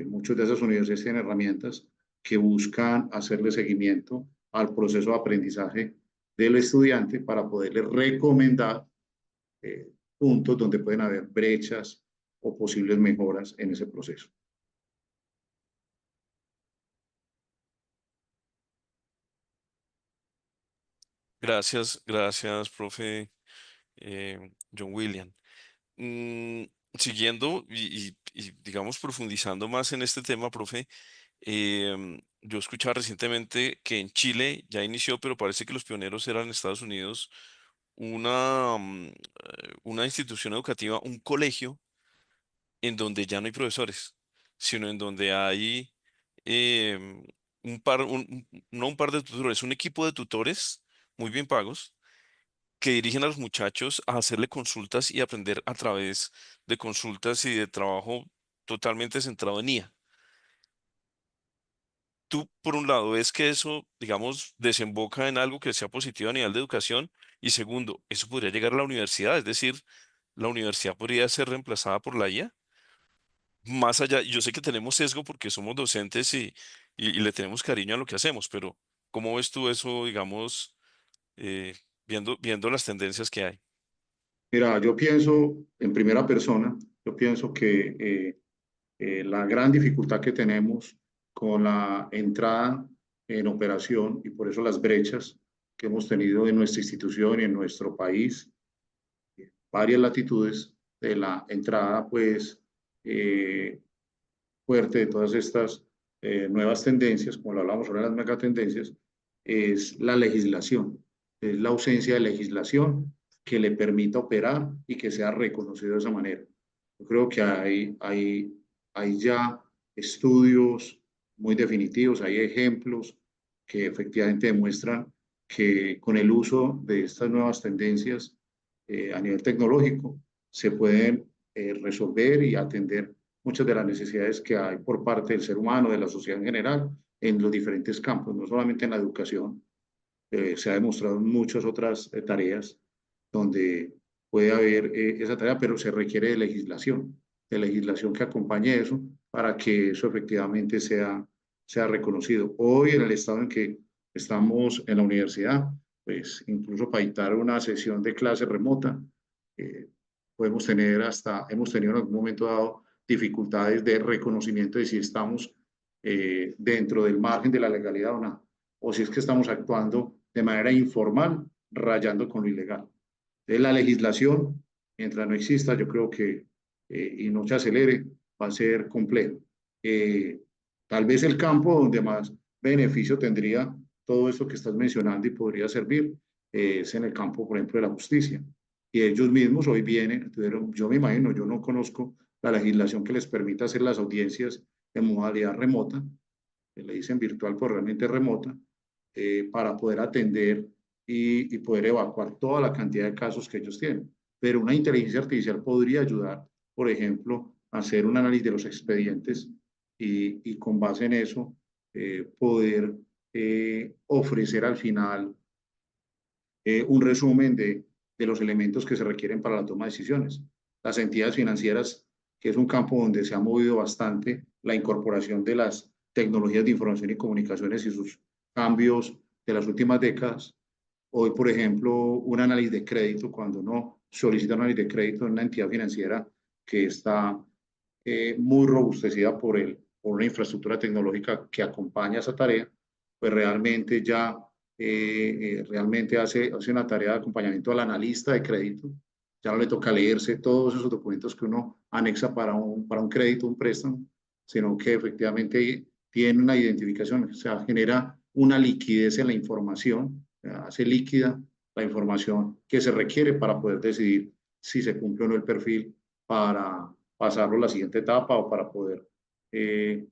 muchas de esas universidades tienen herramientas que buscan hacerle seguimiento al proceso de aprendizaje del estudiante para poderle recomendar puntos donde pueden haber brechas o posibles mejoras en ese proceso. Gracias, profe John William. Mm, Siguiendo y, digamos profundizando más en este tema, profe, yo escuchaba recientemente que en Chile ya inició, pero parece que los pioneros eran Estados Unidos, una institución educativa, un colegio en donde ya no hay profesores, sino en donde hay em, no un par de tutores, un equipo de tutores muy bien pagos que dirigen a los muchachos a hacerle consultas y aprender a través de consultas y de trabajo totalmente centrado en IA. Tú, por un lado, ves que eso, digamos, desemboca en algo que sea positivo a nivel de educación y segundo, eso podría llegar a la universidad, es decir, la universidad podría ser reemplazada por la IA. Más allá, yo sé que tenemos sesgo porque somos docentes y le tenemos cariño a lo que hacemos, pero ¿cómo ves tú eso, digamos, eh, viendo las tendencias que hay? Mira, yo pienso en primera persona, yo pienso que la gran dificultad que tenemos con la entrada en operación y por eso las brechas que hemos tenido en nuestra institución y en nuestro país, varias latitudes de la entrada pues fuerte de todas estas nuevas tendencias, como lo hablamos ahora de las megatendencias, es la legislación, es la ausencia de legislación que le permita operar y que sea reconocido de esa manera. Yo creo que hay ya estudios muy definitivos, hay ejemplos que efectivamente demuestran que con el uso de estas nuevas tendencias a nivel tecnológico se pueden resolver y atender muchas de las necesidades que hay por parte del ser humano, de la sociedad en general, en los diferentes campos, no solamente en la educación. Se ha demostrado en muchas otras tareas donde puede haber esa tarea, pero se requiere de legislación que acompañe eso para que eso efectivamente sea reconocido. Hoy, en el estado en que estamos en la universidad, pues incluso para dictar una sesión de clase remota, eh, hemos tenido en algún momento dado dificultades de reconocimiento de si estamos dentro del margen de la legalidad o no, o si es que estamos actuando de manera informal, rayando con lo ilegal. Entonces, la legislación, mientras no exista, yo creo que, y no se acelere, va a ser complejo. Tal vez el campo donde más beneficio tendría todo esto que estás mencionando y podría servir es en el campo, por ejemplo, de la justicia. Y ellos mismos hoy vienen, yo me imagino, yo no conozco la legislación que les permita hacer las audiencias en modalidad remota, que le dicen virtual, pero realmente remota, para poder atender y poder evacuar toda la cantidad de casos que ellos tienen. Pero una inteligencia artificial podría ayudar, por ejemplo, a hacer un análisis de los expedientes y con base en eso poder ofrecer al final un resumen de los elementos que se requieren para la toma de decisiones. Las entidades financieras, que es un campo donde se ha movido bastante la incorporación de las tecnologías de información y comunicaciones y sus cambios de las últimas décadas. Hoy, por ejemplo, un análisis de crédito, cuando uno solicita un análisis de crédito en una entidad financiera que está muy robustecida por una infraestructura tecnológica que acompaña esa tarea, pues realmente ya realmente hace una tarea de acompañamiento al analista de crédito. Ya no le toca leerse todos esos documentos que uno anexa para un crédito, un préstamo, sino que efectivamente tiene una identificación, o sea, genera una liquidez en la información, hace líquida la información que se requiere para poder decidir si se cumple o no el perfil para pasarlo a la siguiente etapa o para poder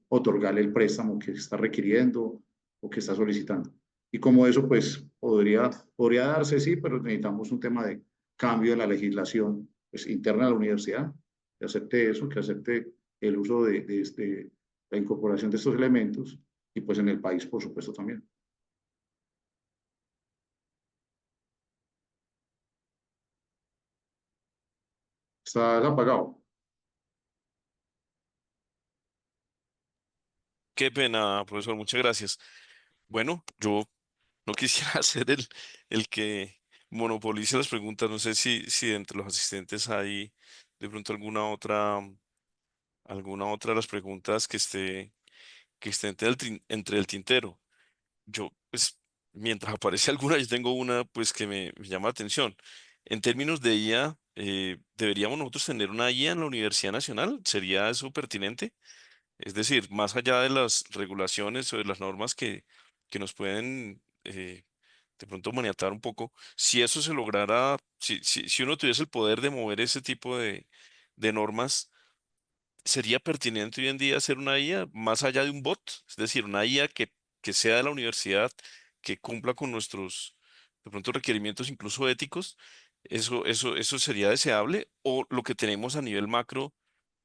otorgarle el préstamo que se está requiriendo o que está solicitando. Y como eso, pues podría darse, sí, pero necesitamos un tema de cambio de la legislación pues, interna de la universidad, que acepte eso, que acepte el uso de la incorporación de estos elementos y pues en el país, por supuesto, también. ¿Estás apagado? Qué pena, profesor, muchas gracias. Bueno, yo no quisiera ser el que monopolice las preguntas. No sé si entre los asistentes hay de pronto alguna otra de las preguntas que esté entre el tintero. Yo, pues, mientras aparece alguna, yo tengo una, pues, que me llama la atención. En términos de IA, ¿deberíamos nosotros tener una IA en la Universidad Nacional? ¿Sería eso pertinente? Es decir, más allá de las regulaciones o de las normas que nos pueden de pronto maniatar un poco, si eso se lograra, si uno tuviese el poder de mover ese tipo de normas, ¿sería pertinente hoy en día hacer una IA más allá de un bot? Es decir, una IA que sea de la universidad, que cumpla con nuestros, de pronto, requerimientos incluso éticos. ¿Eso sería deseable? ¿O lo que tenemos a nivel macro,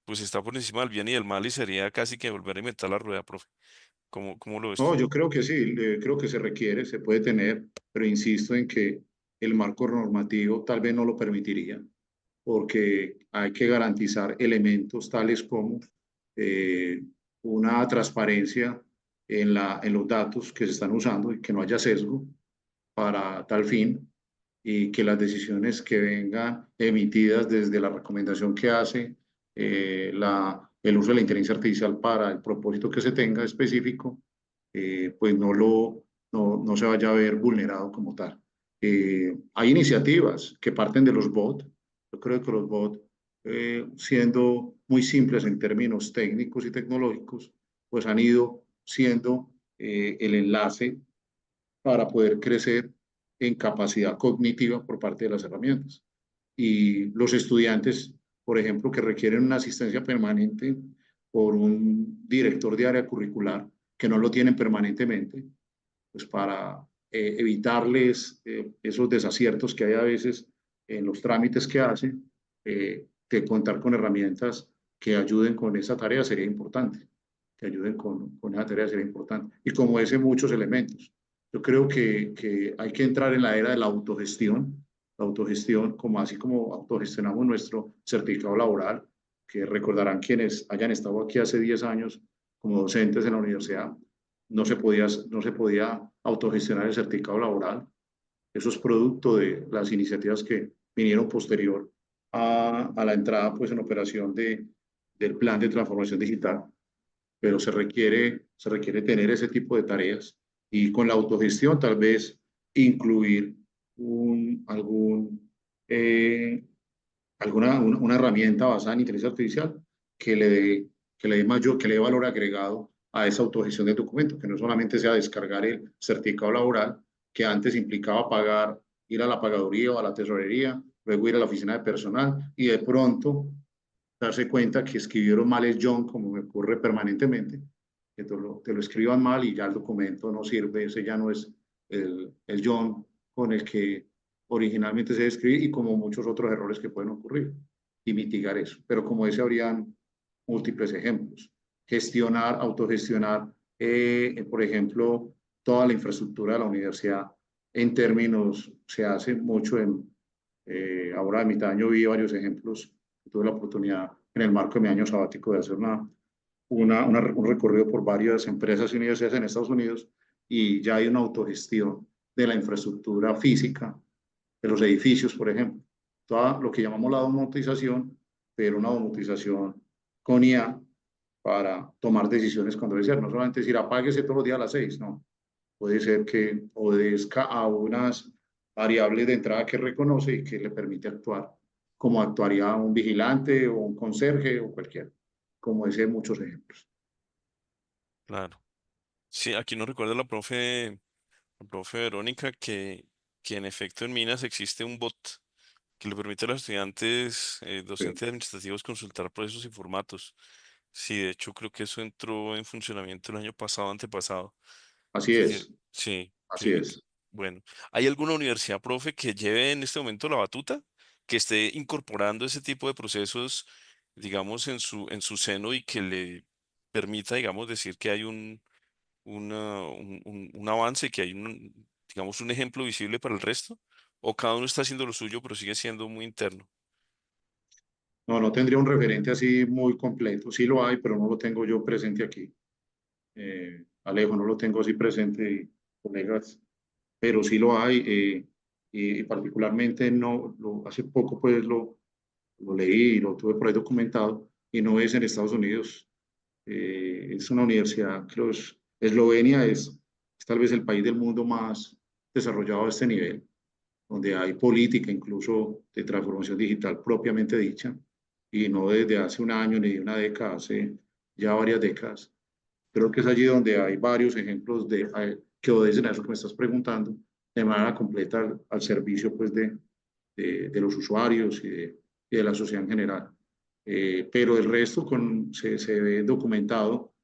pues está por encima del bien y del mal y sería casi que volver a inventar la rueda, profe? ¿Cómo lo ves tú? No, yo creo que sí, creo que se requiere, se puede tener, pero insisto en que el marco normativo tal vez no lo permitiría, porque hay que garantizar elementos tales como eh, una transparencia en los datos que se están usando y que no haya sesgo para tal fin y que las decisiones que vengan emitidas desde la recomendación que hace el uso de la inteligencia artificial para el propósito que se tenga específico, pues no se vaya a ver vulnerado como tal. Hay iniciativas que parten de los bots. Yo creo que los bots, siendo muy simples en términos técnicos y tecnológicos, pues han ido siendo el enlace para poder crecer en capacidad cognitiva por parte de las herramientas. Y los estudiantes, por ejemplo, que requieren una asistencia permanente por un director de área curricular, que no lo tienen permanentemente, pues para evitarles esos desaciertos que hay a veces en los trámites que hacen, de contar con herramientas que ayuden con esa tarea sería importante, que ayuden con esa tarea sería importante. Y como ese, muchos elementos. Yo creo que hay que entrar en la era de la autogestión, como así como autogestionamos nuestro certificado laboral, que recordarán quienes hayan estado aquí hace 10 años como docentes en la universidad, no se podía autogestionar el certificado laboral. Eso es producto de las iniciativas que vinieron posterior a la entrada pues, en operación del plan de transformación digital, pero se requiere tener ese tipo de tareas y con la autogestión tal vez incluir eh, una herramienta basada en inteligencia artificial que le dé, que le dé valor agregado a esa autogestión del documento, que no solamente sea descargar el certificado laboral, que antes implicaba pagar, ir a la pagaduría o a la tesorería, luego ir a la oficina de personal y de pronto darse cuenta que escribieron mal el John, como me ocurre permanentemente, que te lo escriban mal y ya el documento no sirve, ese ya no es el John con el que originalmente se escribe y como muchos otros errores que pueden ocurrir y mitigar eso. Pero como ese habrían múltiples ejemplos. Gestionar, autogestionar, por ejemplo, toda la infraestructura de la universidad en términos, se hace mucho ahora a mitad de año vi varios ejemplos, tuve la oportunidad en el marco de mi año sabático de hacer un recorrido por varias empresas y universidades en Estados Unidos y ya hay una autogestión de la infraestructura física de los edificios, por ejemplo. Todo lo que llamamos la domotización, pero una domotización con IA para tomar decisiones cuando debe ser. No solamente decir apáguese todos los días a las 6, no. Puede ser que obedezca a unas variables de entrada que reconoce y que le permite actuar como actuaría un vigilante o un conserje o cualquiera, como ese muchos ejemplos. Claro. Sí, aquí nos recuerda la profe Verónica que en efecto en Minas existe un bot que le permite a los estudiantes, Sí, docentes administrativos consultar procesos y formatos. Sí, de hecho creo que eso entró en funcionamiento el año pasado, antepasado. así Sí, es, sí, así sí, es. bueno. ¿Hay alguna universidad, profe, que lleve en este momento la batuta, que esté incorporando ese tipo de procesos, digamos, en su seno y que le permita, digamos, decir que hay un avance, que hay digamos, un ejemplo visible para el resto? ¿O cada uno está haciendo lo suyo, pero sigue siendo muy interno? No, no tendría un referente así muy completo. Sí lo hay, pero no lo tengo yo presente aquí. Alejo, no lo tengo así presente, colegas, pero sí lo hay. Y particularmente no, hace poco pues lo leí y lo tuve por ahí documentado, y no es en Estados Unidos. Es una universidad, creo es Eslovenia, es tal vez el país del mundo más desarrollado a este nivel, donde hay política incluso de transformación digital propiamente dicha, y no desde hace un año ni de una década, hace ya varias décadas. Creo que es allí donde hay varios ejemplos que obedecen a eso que me estás preguntando, de manera completa al servicio pues, de los usuarios y de la sociedad en general. Pero el resto se ve documentado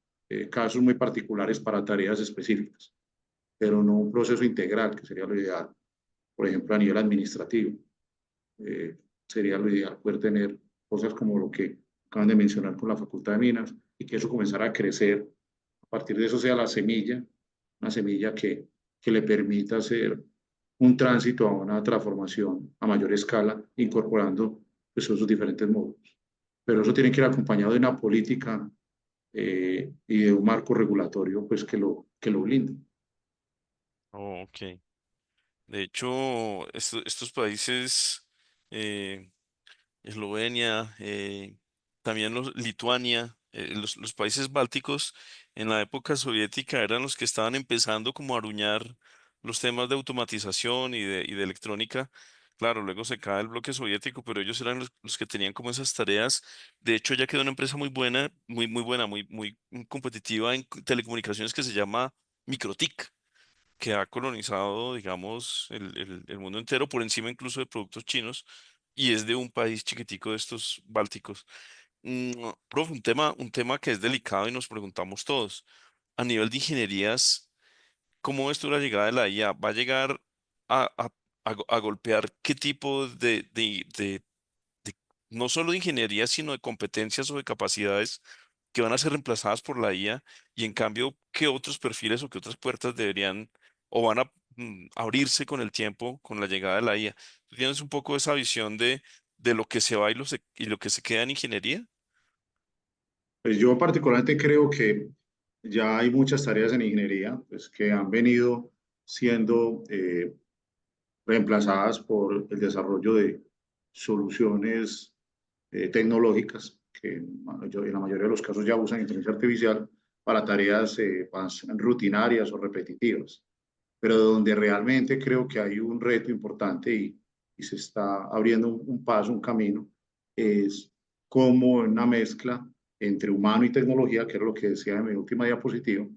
casos muy particulares para tareas específicas, pero no un proceso integral, que sería lo ideal. Por ejemplo, a nivel administrativo, sería lo ideal poder tener cosas como lo que acaban de mencionar con la Facultad de Minas y que eso comenzara a crecer. A partir de eso sea la semilla, una semilla que le permita hacer un tránsito a una transformación a mayor escala, incorporando pues, esos diferentes módulos. Pero eso tiene que ir acompañado de una política y de un marco regulatorio pues, que lo blinde. Oh, ok. De hecho, estos países, eh, Eslovenia, también Lituania, los países bálticos en la época soviética eran los que estaban empezando como a aruñar los temas de automatización y de electrónica. Claro, luego se cae el bloque soviético, pero ellos eran los que tenían como esas tareas. De hecho, ya quedó una empresa muy buena, muy buena, muy competitiva en telecomunicaciones que se llama Mikrotik, que ha colonizado, digamos, el mundo entero por encima incluso de productos chinos y es de un país chiquitico de estos bálticos. Profe, un tema que es delicado y nos preguntamos todos. A nivel de ingenierías, ¿cómo ves tú la llegada de la IA? ¿Va a llegar a, a- a golpear qué tipo de no solo de ingeniería, sino de competencias o de capacidades que van a ser reemplazadas por la IA? Y en cambio, ¿qué otros perfiles o qué otras puertas deberían o van a abrirse con el tiempo, con la llegada de la IA? ¿Tú tienes un poco esa visión de lo que se va y lo que se queda en ingeniería? Pues yo particularmente creo que ya hay muchas tareas en ingeniería pues, que han venido siendo reemplazadas por el desarrollo de soluciones tecnológicas que en la mayoría de los casos ya usan inteligencia artificial para tareas más rutinarias o repetitivas, pero donde realmente creo que hay un reto importante y se está abriendo un paso, un camino, es como una mezcla entre humano y tecnología, que era lo que decía en mi última diapositiva,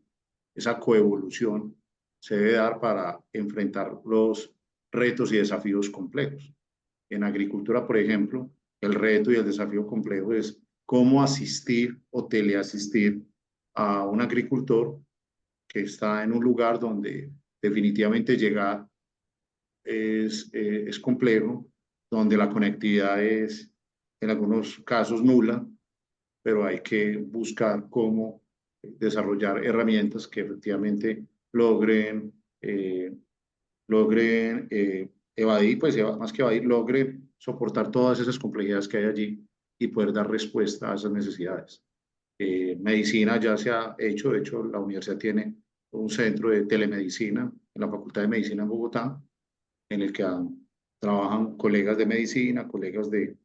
esa coevolución se debe dar para enfrentar los retos y desafíos complejos. En agricultura, por ejemplo, el reto y el desafío complejo es cómo asistir o teleasistir a un agricultor que está en un lugar donde definitivamente llegar es complejo, donde la conectividad es en algunos casos nula, pero hay que buscar cómo desarrollar herramientas que efectivamente logren, eh, logren evadir, pues más que evadir, logren soportar todas esas complejidades que hay allí y poder dar respuesta a esas necesidades. Medicina ya se ha hecho, de hecho la universidad tiene un centro de telemedicina en la Facultad de Medicina en Bogotá, en el que trabajan colegas de medicina, colegas de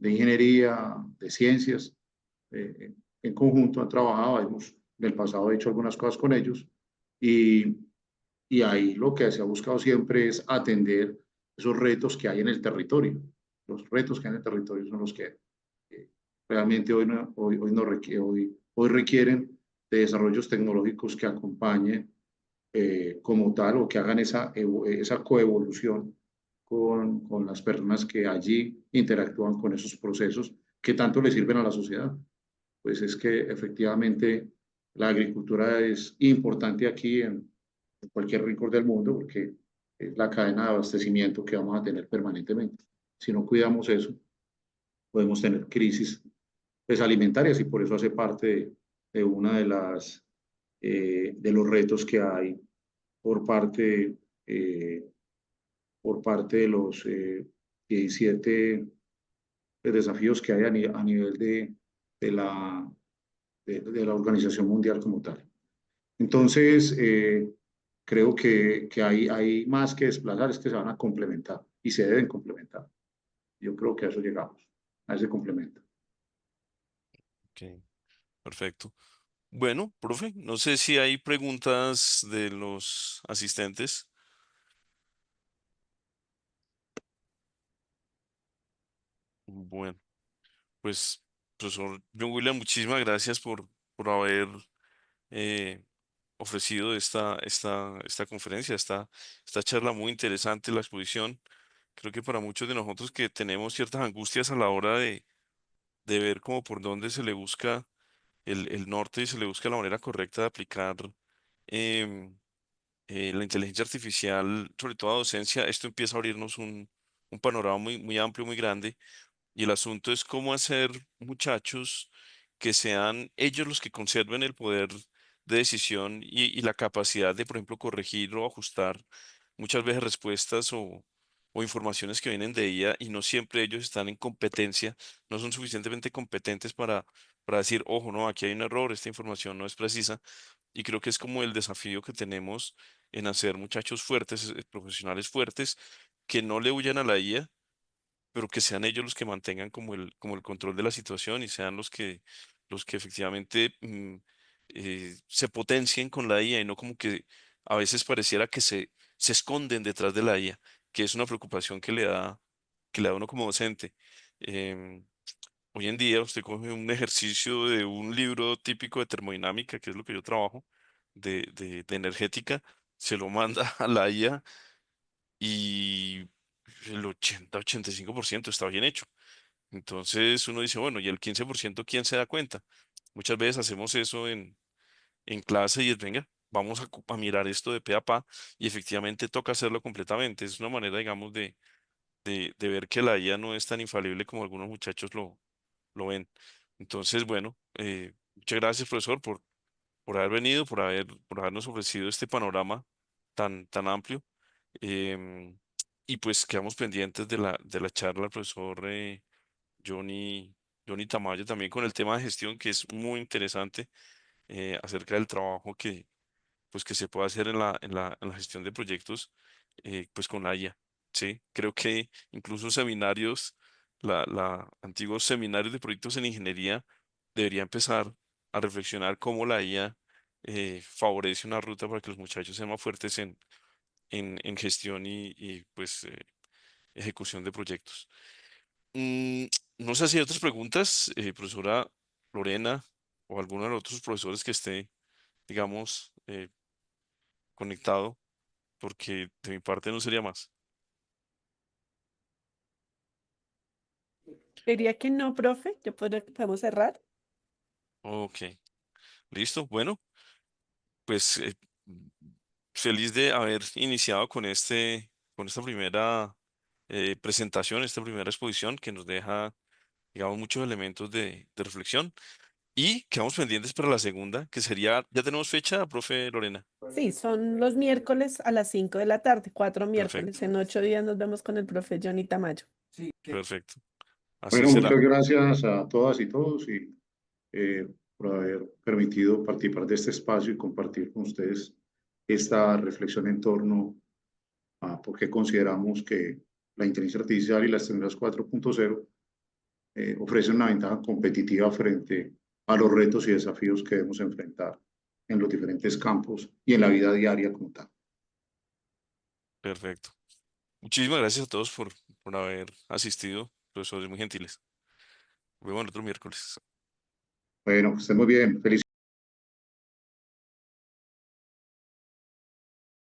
ingeniería, de ciencias, eh, en conjunto han trabajado, hemos en el pasado hecho algunas cosas con ellos y, y ahí lo que se ha buscado siempre es atender esos retos que hay en el territorio. Los retos que hay en el territorio son los que realmente hoy requieren de desarrollos tecnológicos que acompañen como tal o que hagan esa coevolución con las personas que allí interactúan con esos procesos que tanto le sirven a la sociedad. Pues es que efectivamente la agricultura es importante aquí en cualquier rincón del mundo porque es la cadena de abastecimiento que vamos a tener permanentemente. Si no cuidamos eso, podemos tener crisis pues, alimentarias y por eso hace parte de una de los retos que hay por parte, eh, por parte de los 17 desafíos que hay a nivel de la, de la Organización Mundial como tal. Entonces, creo que hay más que desplazar, es que se van a complementar y se deben complementar. Yo creo que a eso llegamos, a ese complemento. Ok, perfecto. Bueno, profe, no sé si hay preguntas de los asistentes. Bueno, pues, profesor John William, muchísimas gracias por haber eh, ofrecido esta conferencia, esta charla muy interesante, la exposición. Creo que para muchos de nosotros que tenemos ciertas angustias a la hora de ver cómo por dónde se le busca el norte y se le busca la manera correcta de aplicar em, la inteligencia artificial, sobre todo a docencia, esto empieza a abrirnos un panorama muy amplio, muy grande. Y el asunto es cómo hacer muchachos que sean ellos los que conserven el poder de decisión y la capacidad de, por ejemplo, corregir o ajustar muchas veces respuestas o informaciones que vienen de ella y no siempre ellos están en competencia, no son suficientemente competentes para decir, ojo, no, aquí hay un error, esta información no es precisa. Y creo que es como el desafío que tenemos en hacer muchachos fuertes, profesionales fuertes, que no le huyan a la IA, pero que sean ellos los que mantengan como el control de la situación y sean los que efectivamente se potencien con la IA y no como que a veces pareciera que se esconden detrás de la IA, que es una preocupación que le da a uno como docente. Em, Hoy en día usted coge un ejercicio de un libro típico de termodinámica, que es lo que yo trabajo, de energética, se lo manda a la IA y el 80-85% está bien hecho. Entonces uno dice, bueno, ¿y el 15% quién se da cuenta? Muchas veces hacemos eso en clase y es, venga, vamos a mirar esto de pe a pa y efectivamente toca hacerlo completamente. Es una manera, digamos, de ver que la IA no es tan infalible como algunos muchachos lo ven. Entonces, bueno, muchas gracias, profesor, por haber venido, por habernos ofrecido este panorama tan amplio. Em, y pues quedamos pendientes de la charla del profesor Johnny, Johnny Tamayo también con el tema de gestión, que es muy interesante acerca del trabajo pues, que se puede hacer en la gestión de proyectos pues con la IA. Sí, creo que incluso seminarios, antiguos seminarios de proyectos en ingeniería debería empezar a reflexionar cómo la IA favorece una ruta para que los muchachos sean más fuertes en gestión pues ejecución de proyectos. Mm, no sé si hay otras preguntas, profesora Lorena o alguno de los otros profesores que esté, digamos, conectado, porque de mi parte no sería más. Diría que no, profe. Podemos cerrar. Ok, listo. Bueno, pues feliz de haber iniciado con esta primera presentación, esta primera exposición que nos deja, digamos, muchos elementos de reflexión. Y quedamos pendientes para la segunda, que sería, ya tenemos fecha, profe Lorena. Sí, son los miércoles a las 5 de la tarde, 4 miércoles. Perfecto, En 8 días nos vemos con el profe Johnny Tamayo. perfecto. Así Bueno, será. muchas gracias a todas y todos y por haber permitido participar de este espacio y compartir con ustedes esta reflexión en torno a por qué consideramos que la inteligencia artificial y las tecnologías 4.0 ofrecen una ventaja competitiva frente a los retos y desafíos que debemos enfrentar en los diferentes campos y en la vida diaria como tal. Perfecto. Muchísimas gracias a todos por haber asistido, profesores muy gentiles. Nos vemos el otro miércoles. Bueno, que estén muy bien. Felicidades.